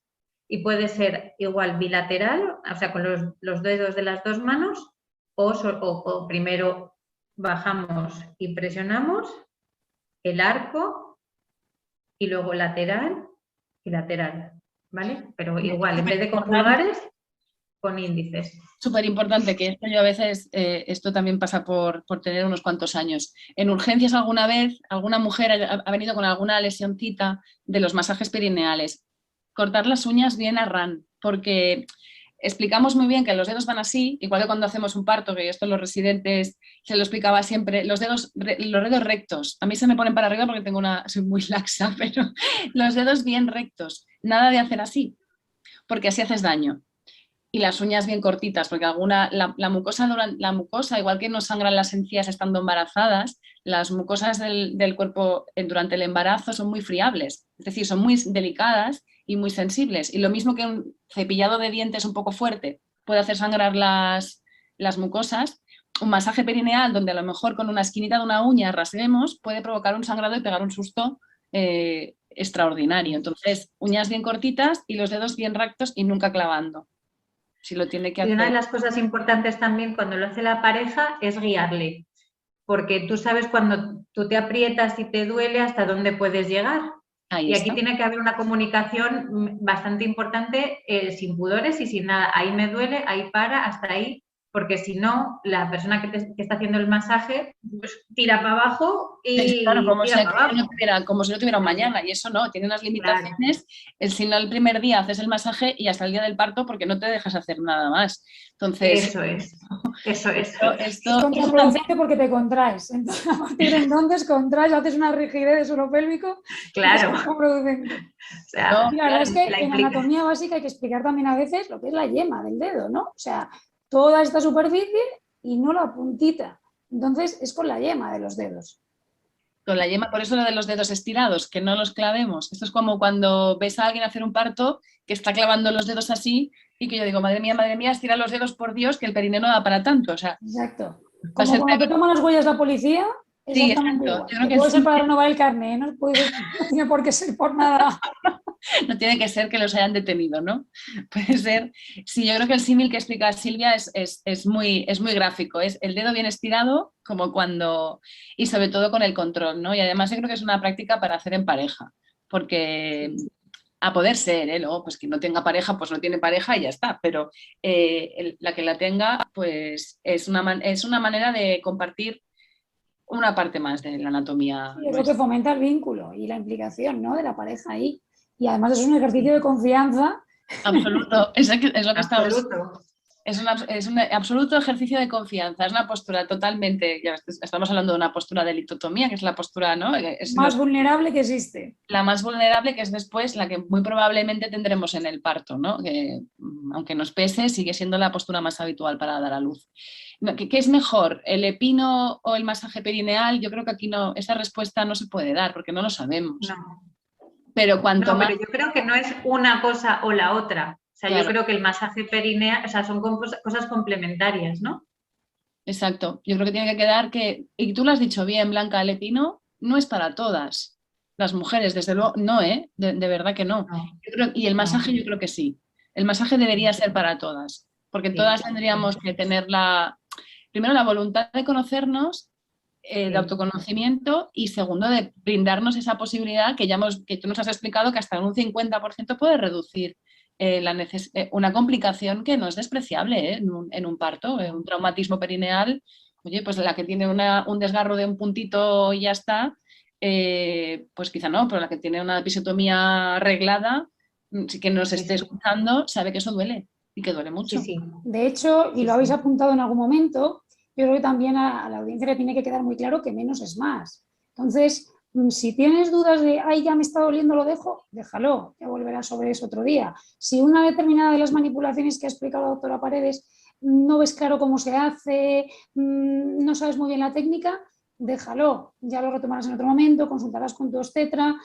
Speaker 3: y puede ser igual bilateral, o sea, con los dedos de las dos manos, o primero bajamos y presionamos el arco y luego lateral y lateral, ¿vale? Pero igual, en vez de con pulgares, con índices.
Speaker 1: Súper importante, que esto yo a veces, esto también pasa por tener unos cuantos años. En urgencias alguna vez, alguna mujer ha venido con alguna lesioncita de los masajes perineales. Cortar las uñas bien a ran, porque explicamos muy bien que los dedos van así, igual que cuando hacemos un parto, que esto los residentes se lo explicaba siempre, los dedos rectos. A mí se me ponen para arriba porque soy muy laxa, pero los dedos bien rectos. Nada de hacer así, porque así haces daño. Y las uñas bien cortitas, porque la mucosa, igual que nos sangran las encías estando embarazadas, las mucosas del cuerpo durante el embarazo son muy friables, es decir, son muy delicadas y muy sensibles. Y lo mismo que un cepillado de dientes un poco fuerte puede hacer sangrar las mucosas, un masaje perineal donde a lo mejor con una esquinita de una uña rasguemos puede provocar un sangrado y pegar un susto extraordinario. Entonces, uñas bien cortitas y los dedos bien rectos y nunca clavando. Si lo tiene que hacer.
Speaker 3: Y una de las cosas importantes también cuando lo hace la pareja es guiarle, porque tú sabes cuando tú te aprietas y te duele hasta dónde puedes llegar.
Speaker 1: Ahí
Speaker 3: y aquí
Speaker 1: está.
Speaker 3: Tiene que haber una comunicación bastante importante, sin pudores y sin nada. Ahí me duele, ahí para, hasta ahí, porque si no, la persona que está haciendo el masaje pues, tira para abajo y
Speaker 1: claro, como
Speaker 3: tira para abajo.
Speaker 1: Como si no tuviera un mañana, y eso no, tiene unas limitaciones. Claro. Si no, el primer día haces el masaje y hasta el día del parto porque no te dejas hacer nada más. Entonces,
Speaker 3: eso es. Esto
Speaker 2: es contraproducente porque te contraes. Entonces, a partir de entonces contraes, haces una rigidez de suelo pélvico.
Speaker 3: Claro.
Speaker 2: Es contraproducente.
Speaker 3: O sea,
Speaker 2: y la verdad es que en anatomía básica hay que explicar también a veces lo que es la yema del dedo, ¿no? O sea, toda esta superficie y no la puntita. Entonces es con la yema de los dedos.
Speaker 1: Con la yema, por eso lo de los dedos estirados, que no los clavemos. Esto es como cuando ves a alguien hacer un parto que está clavando los dedos así y que yo digo, madre mía, estira los dedos, por Dios, que el perineo no da para tanto. O sea,
Speaker 2: exacto. Como cuando te toman las huellas la policía, exactamente igual. Yo creo que puede ser para renovar el carnet, no tiene por qué ser por nada.
Speaker 1: No tiene que ser que los hayan detenido, ¿no? Puede ser. Sí, yo creo que el símil que explica Silvia es muy gráfico. Es el dedo bien estirado, como cuando. Y sobre todo con el control, ¿no? Y además yo creo que es una práctica para hacer en pareja. Porque a poder ser, luego, pues quien no tenga pareja, pues no tiene pareja y ya está. Pero la que la tenga, pues es una manera de compartir una parte más de la anatomía.
Speaker 2: Sí, es lo que fomenta el vínculo y la implicación, ¿no? De la pareja ahí. Y además es un ejercicio de confianza.
Speaker 1: Absoluto, es lo que estamos. Es un absoluto ejercicio de confianza, es una postura totalmente, ya estamos hablando de una postura de litotomía, que es la postura, ¿no? Es
Speaker 2: más vulnerable que existe.
Speaker 1: La más vulnerable, que es después la que muy probablemente tendremos en el parto, ¿no? Que aunque nos pese, sigue siendo la postura más habitual para dar a luz. ¿Qué es mejor, el epino o el masaje perineal? Yo creo que aquí no, esa respuesta no se puede dar porque no lo sabemos.
Speaker 3: No.
Speaker 1: Pero
Speaker 3: pero yo creo que no es una cosa o la otra. O sea, claro. Yo creo que el masaje perineal, o sea, son cosas complementarias, ¿no?
Speaker 1: Exacto. Yo creo que tiene que quedar que, y tú lo has dicho bien, Blanca, el epino no es para todas las mujeres, desde luego, no, de verdad que no. Y el masaje yo creo que sí. El masaje debería ser para todas, porque todas tendríamos que tener primero la voluntad de conocernos, de autoconocimiento, y segundo, de brindarnos esa posibilidad que tú nos has explicado que hasta un 50% puede reducir una complicación que no es despreciable en un parto, un traumatismo perineal. Oye, pues la que tiene un desgarro de un puntito y ya está, pues quizá no, pero la que tiene una episiotomía arreglada, sí que nos esté escuchando, sabe que eso duele y que duele mucho.
Speaker 2: Sí. De hecho, y lo habéis apuntado en algún momento, yo creo que también a la audiencia le tiene que quedar muy claro que menos es más. Entonces, si tienes dudas de, ay, ya me está doliendo, lo dejo, déjalo, ya volverás sobre eso otro día. Si una determinada de las manipulaciones que ha explicado la doctora Paredes no ves claro cómo se hace, no sabes muy bien la técnica, déjalo, ya lo retomarás en otro momento, consultarás con tu obstetra,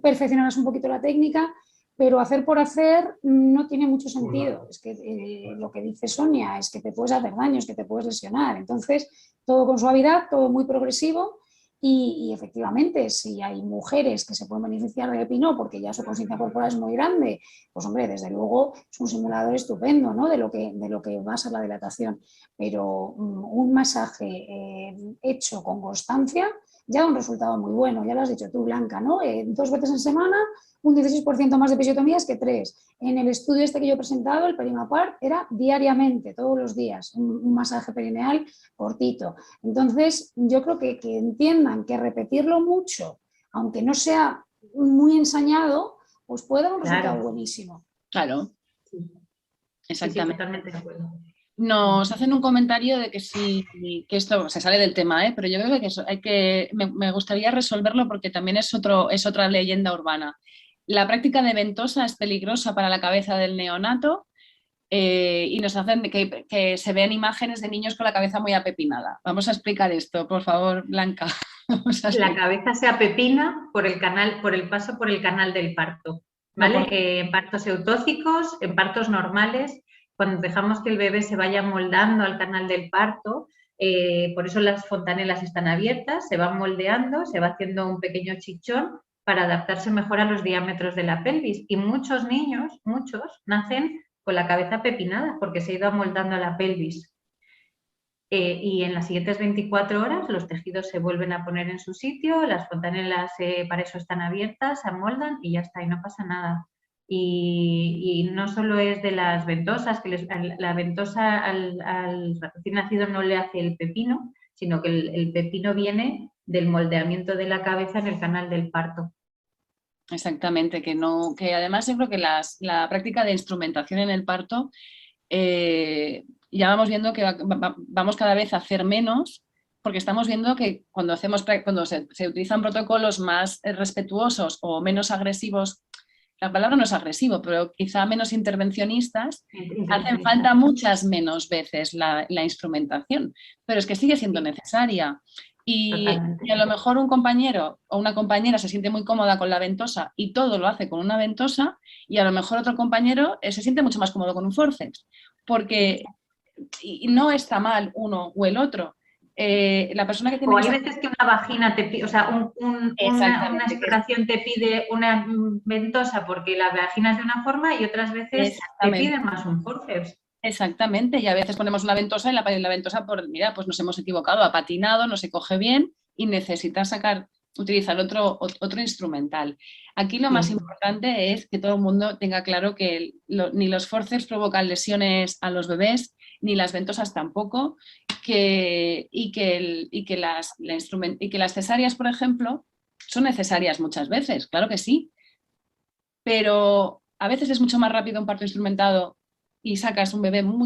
Speaker 2: perfeccionarás un poquito la técnica, pero hacer por hacer no tiene mucho sentido. Es que lo que dice Sonia es que te puedes hacer daño, es que te puedes lesionar. Entonces, todo con suavidad, todo muy progresivo Y efectivamente, si hay mujeres que se pueden beneficiar del pepino porque ya su conciencia corporal es muy grande, pues hombre, desde luego es un simulador estupendo, ¿no? de lo que va a ser la dilatación. Pero un masaje hecho con constancia ya da un resultado muy bueno, ya lo has dicho tú, Blanca, ¿no? 2 veces en semana, un 16% más de episiotomías que 3. En el estudio este que yo he presentado, el Perimapart, era diariamente, todos los días, un masaje perineal cortito. Entonces, yo creo que entiendan que repetirlo mucho, aunque no sea muy ensañado, pues puede dar un resultado buenísimo.
Speaker 1: Claro, exactamente.
Speaker 3: Sí, totalmente de acuerdo.
Speaker 1: Nos hacen un comentario de que sí, que esto se sale del tema, pero yo creo que eso me gustaría resolverlo porque también es otra leyenda urbana. La práctica de ventosa es peligrosa para la cabeza del neonato y nos hacen que se vean imágenes de niños con la cabeza muy apepinada. Vamos a explicar esto, por favor, Blanca.
Speaker 3: La cabeza se apepina por el paso por el canal del parto, ¿vale? En partos eutóxicos, en partos normales, cuando dejamos que el bebé se vaya moldando al canal del parto, por eso las fontanelas están abiertas, se van moldeando, se va haciendo un pequeño chichón para adaptarse mejor a los diámetros de la pelvis. Y muchos niños, nacen con la cabeza apepinada porque se ha ido amoldando a la pelvis. Y en las siguientes 24 horas los tejidos se vuelven a poner en su sitio, las fontanelas para eso están abiertas, se amoldan y ya está, y no pasa nada. Y no solo es de las ventosas, que la ventosa al recién nacido no le hace el pepino, sino que el pepino viene del moldeamiento de la cabeza en el canal del parto.
Speaker 1: Exactamente, que además yo creo que la práctica de instrumentación en el parto ya vamos viendo que vamos cada vez a hacer menos, porque estamos viendo que cuando se utilizan protocolos más respetuosos o menos agresivos, la palabra no es agresivo, pero quizá menos intervencionistas, hacen falta muchas menos veces la instrumentación, pero es que sigue siendo necesaria. Y a lo mejor un compañero o una compañera se siente muy cómoda con la ventosa y todo lo hace con una ventosa, y a lo mejor otro compañero se siente mucho más cómodo con un forceps, porque y no está mal uno o el otro. La persona que tiene
Speaker 3: o hay veces que una vagina te pide, o sea, una exploración te pide una ventosa porque la vagina es de una forma y otras veces te piden más un forceps.
Speaker 1: Exactamente, y a veces ponemos una ventosa y la ventosa, mira, pues nos hemos equivocado, ha patinado, no se coge bien y necesita utilizar otro instrumental. Aquí lo más importante es que todo el mundo tenga claro que ni los forceps provocan lesiones a los bebés, ni las ventosas tampoco, y que las cesáreas, por ejemplo, son necesarias muchas veces, claro que sí, pero a veces es mucho más rápido un parto instrumentado y sacas un bebé con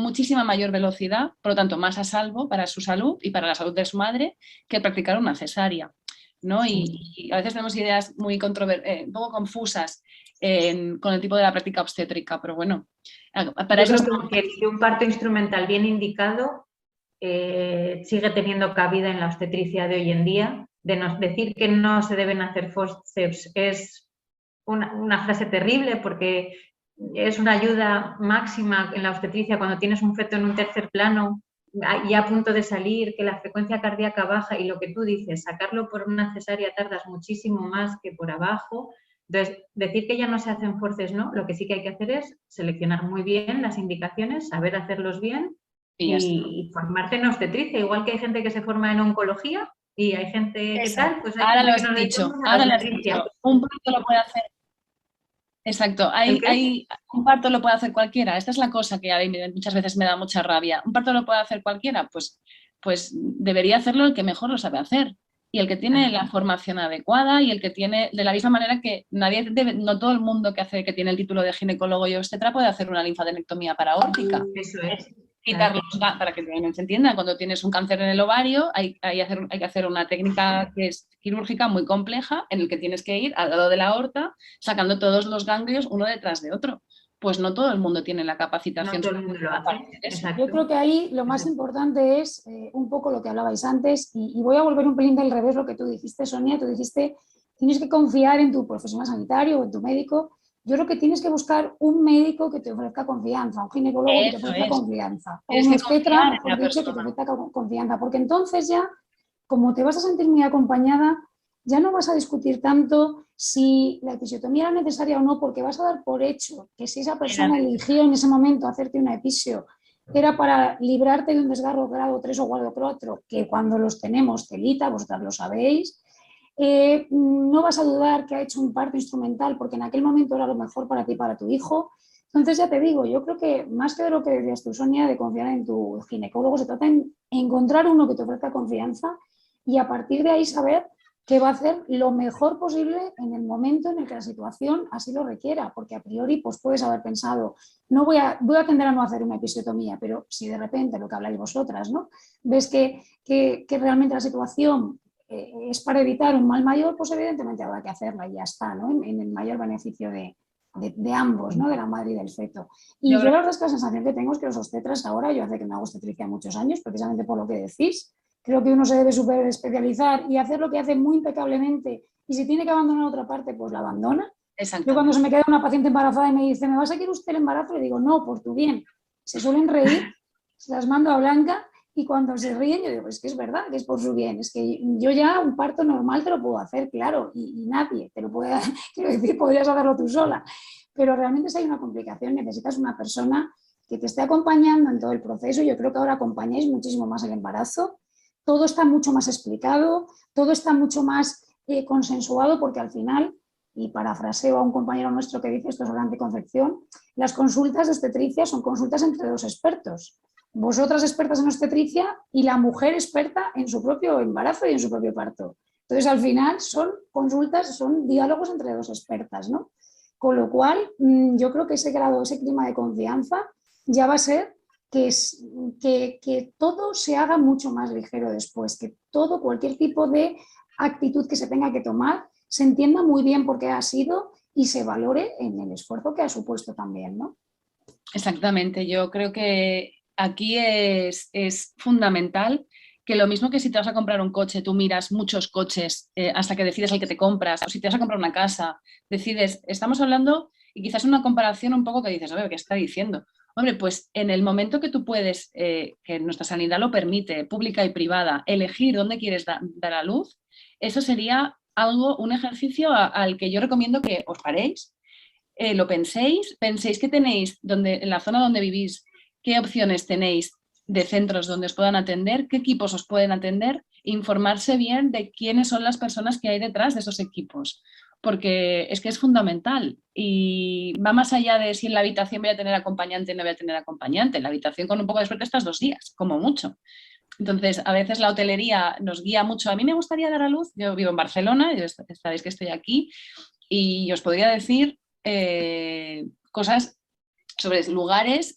Speaker 1: muchísima mayor velocidad, por lo tanto más a salvo para su salud y para la salud de su madre, que practicar una cesárea, ¿no? Sí. Y a veces tenemos ideas muy un poco confusas con el tipo de la práctica obstétrica, pero bueno, para eso
Speaker 3: que un parto instrumental bien indicado sigue teniendo cabida en la obstetricia de hoy en día. Decir que no se deben hacer forceps es una frase terrible porque es una ayuda máxima en la obstetricia cuando tienes un feto en un tercer plano ya a punto de salir, que la frecuencia cardíaca baja y lo que tú dices, sacarlo por una cesárea tardas muchísimo más que por abajo. Entonces, decir que ya no se hacen forceps, no, lo que sí que hay que hacer es seleccionar muy bien las indicaciones, saber hacerlos bien y formarte en obstetricia, igual que hay gente que se forma en oncología y hay gente que tal, pues hay
Speaker 1: ahora
Speaker 3: gente
Speaker 1: lo has dicho,
Speaker 3: ahora lo has dicho.
Speaker 1: Un parto lo puede hacer. Exacto, un parto lo puede hacer cualquiera. Esta es la cosa que a mí muchas veces me da mucha rabia. ¿Un parto lo puede hacer cualquiera? Pues debería hacerlo el que mejor lo sabe hacer y el que tiene la formación adecuada y el que tiene, de la misma manera que no todo el mundo que tiene el título de ginecólogo y obstetra puede hacer una linfadenectomía paraórtica.
Speaker 3: Eso es.
Speaker 1: Quitarlos, para que se entienda, cuando tienes un cáncer en el ovario hay que hacer una técnica que es quirúrgica muy compleja en el que tienes que ir al lado de la aorta sacando todos los ganglios uno detrás de otro. Pues no todo el mundo tiene la capacitación.
Speaker 3: No todo el mundo lo hace.
Speaker 2: Yo creo que ahí lo más importante es un poco lo que hablabais antes y voy a volver un pelín del revés lo que tú dijiste, Sonia. Tú dijiste, tienes que confiar en tu profesional sanitario o en tu médico. Yo creo que tienes que buscar un médico que te ofrezca confianza, un ginecólogo que te ofrezca confianza, o un obstetra, por dicho, que te ofrezca confianza, porque entonces ya como te vas a sentir muy acompañada, ya no vas a discutir tanto si la episiotomía era necesaria o no, porque vas a dar por hecho que si esa persona eligió en ese momento hacerte una episio, era para librarte de un desgarro grado 3 o grado 4, que cuando los tenemos telita, vosotras lo sabéis. No vas a dudar que ha hecho un parto instrumental porque en aquel momento era lo mejor para ti y para tu hijo. Entonces ya te digo, yo creo que más que de lo que decías tú, Sonia, de confiar en tu ginecólogo, se trata en encontrar uno que te ofrezca confianza y a partir de ahí saber que va a hacer lo mejor posible en el momento en el que la situación así lo requiera, porque a priori pues puedes haber pensado, no voy a tender a no hacer una episiotomía, pero si de repente, lo que habláis vosotras, ¿no? Ves que realmente la situación es para evitar un mal mayor, pues evidentemente habrá que hacerla y ya está, ¿no? En el mayor beneficio de ambos, ¿no? De la madre y del feto. Y yo la verdad es que la sensación que tengo es que los obstetras ahora, yo hace que me hago obstetricia muchos años, precisamente por lo que decís, creo que uno se debe súper especializar y hacer lo que hace muy impecablemente. Y si tiene que abandonar otra parte, pues la abandona. Yo cuando se me queda una paciente embarazada y me dice, ¿me vas a quitar usted el embarazo? Le digo, no, por tu bien. Se suelen reír, se las mando a Blanca y cuando se ríen yo digo, es que es verdad, que es por su bien. Es que yo ya un parto normal te lo puedo hacer, claro, y nadie te lo puede, quiero decir, podrías hacerlo tú sola. Pero realmente si hay una complicación, necesitas una persona que te esté acompañando en todo el proceso. Yo creo que ahora acompañáis muchísimo más el embarazo. Todo está mucho más explicado, todo está mucho más consensuado, porque al final, y parafraseo a un compañero nuestro que dice esto sobre anticoncepción, las consultas de obstetricia son consultas entre dos expertos. Vosotras expertas en obstetricia y la mujer experta en su propio embarazo y en su propio parto. Entonces, al final, son consultas, son diálogos entre dos expertas, ¿no? Con lo cual, yo creo que ese grado, ese clima de confianza ya va a ser que todo se haga mucho más ligero después, que todo, cualquier tipo de actitud que se tenga que tomar, se entienda muy bien por qué ha sido y se valore en el esfuerzo que ha supuesto también, ¿no?
Speaker 1: Exactamente, yo creo que aquí es fundamental que lo mismo que si te vas a comprar un coche, tú miras muchos coches hasta que decides el que te compras, o si te vas a comprar una casa, decides, estamos hablando, y quizás una comparación un poco que dices, a ver, ¿qué está diciendo? Hombre, pues en el momento que tú puedes, que nuestra sanidad lo permite, pública y privada, elegir dónde quieres dar a luz, eso sería algo, un ejercicio al que yo recomiendo que os paréis, lo penséis que tenéis en la zona donde vivís, qué opciones tenéis de centros donde os puedan atender, qué equipos os pueden atender, informarse bien de quiénes son las personas que hay detrás de esos equipos, porque es que es fundamental y va más allá de si en la habitación voy a tener acompañante o no voy a tener acompañante. En la habitación con un poco de suerte estás 2 días, como mucho. Entonces, a veces la hotelería nos guía mucho. A mí me gustaría dar a luz, yo vivo en Barcelona, sabéis que estoy aquí, y os podría decir cosas sobre lugares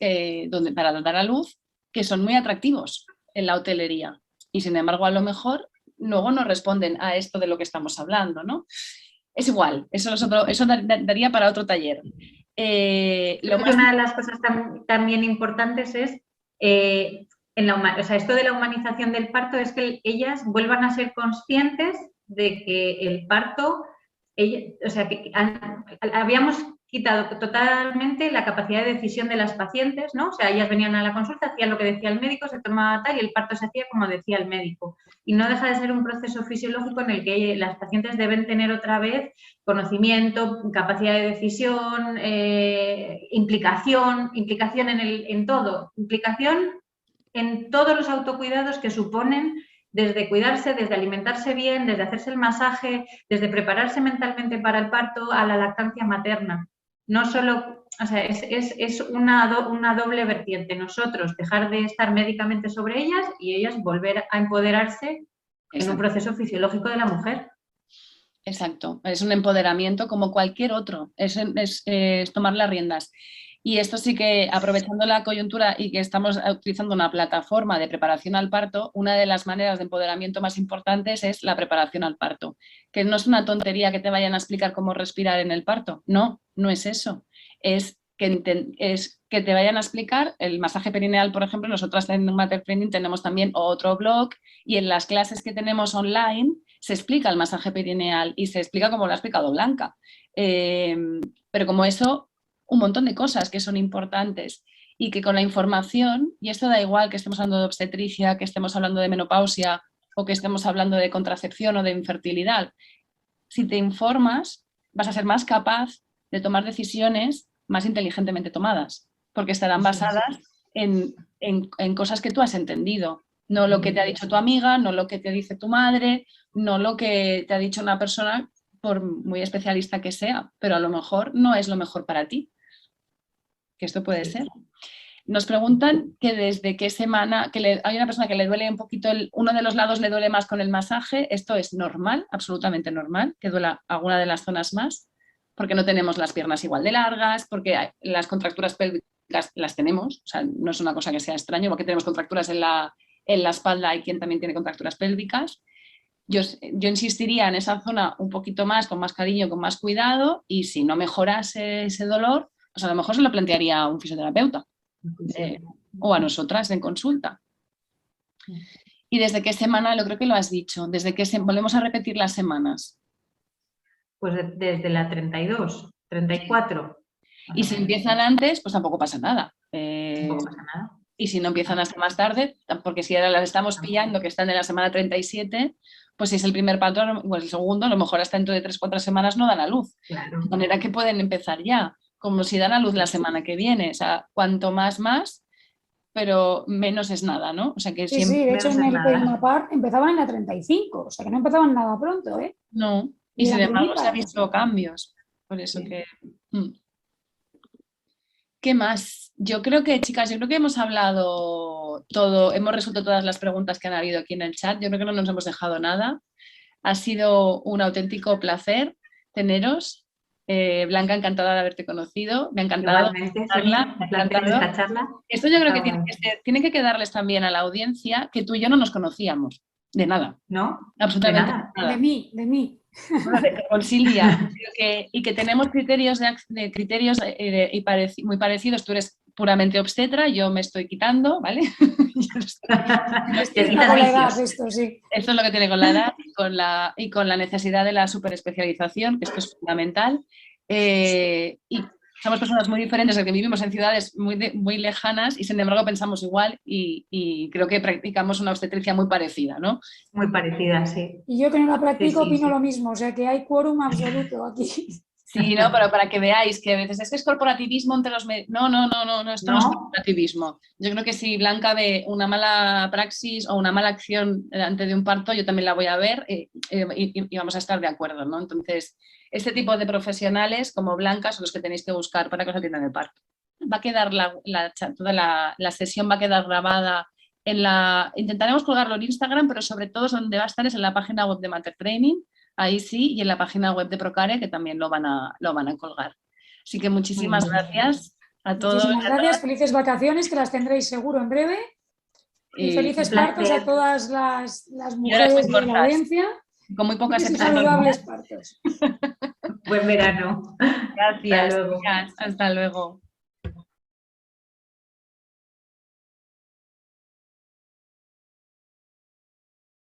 Speaker 1: para dar a luz que son muy atractivos en la hotelería y sin embargo a lo mejor luego no responden a esto de lo que estamos hablando, ¿no? Es igual, eso daría para otro taller.
Speaker 3: Una de las cosas también importantes es esto de la humanización del parto es que ellas vuelvan a ser conscientes de que el parto, habíamos quitado totalmente la capacidad de decisión de las pacientes, ¿no? O sea, ellas venían a la consulta, hacían lo que decía el médico, se tomaba tal y el parto se hacía como decía el médico. Y no deja de ser un proceso fisiológico en el que las pacientes deben tener otra vez conocimiento, capacidad de decisión, implicación en todo, implicación en todos los autocuidados que suponen desde cuidarse, desde alimentarse bien, desde hacerse el masaje, desde prepararse mentalmente para el parto a la lactancia materna. No solo, o sea, es una doble vertiente. Nosotros dejar de estar médicamente sobre ellas y ellas volver a empoderarse en un proceso fisiológico de la mujer.
Speaker 1: Exacto, es un empoderamiento como cualquier otro, es tomar las riendas. Y esto sí que, aprovechando la coyuntura y que estamos utilizando una plataforma de preparación al parto, una de las maneras de empoderamiento más importantes es la preparación al parto. Que no es una tontería que te vayan a explicar cómo respirar en el parto. No, no es eso. Es que te vayan a explicar el masaje perineal, por ejemplo. Nosotras en Mater Training tenemos también otro blog y en las clases que tenemos online se explica el masaje perineal y se explica como lo ha explicado Blanca. Pero como eso, un montón de cosas que son importantes y que con la información, y esto da igual que estemos hablando de obstetricia, que estemos hablando de menopausia o que estemos hablando de contracepción o de infertilidad. Si te informas, vas a ser más capaz de tomar decisiones más inteligentemente tomadas, porque estarán basadas en cosas que tú has entendido, no lo que te ha dicho tu amiga, no lo que te dice tu madre, no lo que te ha dicho una persona, por muy especialista que sea, pero a lo mejor no es lo mejor para ti, que esto puede ser. Nos preguntan que desde qué semana, hay una persona que le duele un poquito, uno de los lados le duele más con el masaje. Esto es normal, absolutamente normal, que duela alguna de las zonas más, porque no tenemos las piernas igual de largas, porque las contracturas pélvicas las tenemos, o sea, no es una cosa que sea extraño, porque tenemos contracturas en la espalda, hay quien también tiene contracturas pélvicas. Yo insistiría en esa zona un poquito más, con más cariño, con más cuidado, y si no mejorase ese dolor, pues a lo mejor se lo plantearía a un fisioterapeuta. O a nosotras en consulta. ¿Y desde qué semana? Lo creo que lo has dicho. ¿Desde qué volvemos a repetir las semanas?
Speaker 3: Pues desde la 32, 34.
Speaker 1: Y si empiezan antes, pues tampoco pasa nada.
Speaker 3: Tampoco pasa nada.
Speaker 1: Y si no empiezan hasta más tarde, porque si ahora las estamos pillando que están en la semana 37, pues si es el primer patrón, pues el segundo, a lo mejor hasta dentro de 3-4 semanas no dan a luz.
Speaker 3: Claro.
Speaker 1: De manera que pueden empezar ya, como si dan a luz la semana que viene. O sea, cuanto más, pero menos es nada, ¿no? O sea que
Speaker 2: Sí,
Speaker 1: siempre...
Speaker 2: sí, de hecho en el Perimapar empezaban en la 35, o sea que no empezaban nada pronto, ¿eh?
Speaker 1: No, y sin embargo se han visto cambios. Por eso que... ¿Qué más? Yo creo que, chicas, hemos hablado todo, hemos resuelto todas las preguntas que han habido aquí en el chat. Yo creo que no nos hemos dejado nada. Ha sido un auténtico placer teneros. Blanca, encantada de haberte conocido. Me ha encantado
Speaker 3: esta charla.
Speaker 1: Esto yo creo que tiene que quedarles también a la audiencia que tú y yo no nos conocíamos. De nada.
Speaker 3: ¿No?
Speaker 1: Absolutamente
Speaker 3: de
Speaker 1: nada.
Speaker 2: De mí.
Speaker 1: Con Silvia. y que tenemos criterios muy parecidos. Tú eres puramente obstetra, yo me estoy quitando, ¿vale?
Speaker 2: Esto es
Speaker 1: lo que tiene con la edad y con la necesidad de la superespecialización, que esto es fundamental. Y somos personas muy diferentes, que vivimos en ciudades muy lejanas y sin embargo pensamos igual y creo que practicamos una obstetricia muy parecida, ¿no?
Speaker 3: Muy parecida, sí.
Speaker 2: Y yo que no la practico opino lo mismo, o sea que hay quórum absoluto aquí.
Speaker 1: Sí, no, pero para que veáis que a veces es corporativismo entre los medios. No, esto no es corporativismo. Yo creo que si Blanca ve una mala praxis o una mala acción delante de un parto, yo también la voy a ver y vamos a estar de acuerdo, ¿no? Entonces, este tipo de profesionales como Blanca son los que tenéis que buscar para que os atiendan el parto. Va a quedar toda la sesión va a quedar grabada intentaremos colgarlo en Instagram, pero sobre todo donde va a estar es en la página web de Mater Training. Ahí sí, y en la página web de Procare, que también lo van a colgar. Así que muchísimas gracias a todos.
Speaker 2: Muchísimas gracias, felices vacaciones, que las tendréis seguro en breve. Y felices partos a todas las mujeres de la audiencia.
Speaker 1: Con muy pocas
Speaker 2: saludables partos.
Speaker 3: Buen verano.
Speaker 1: Gracias. Hasta luego.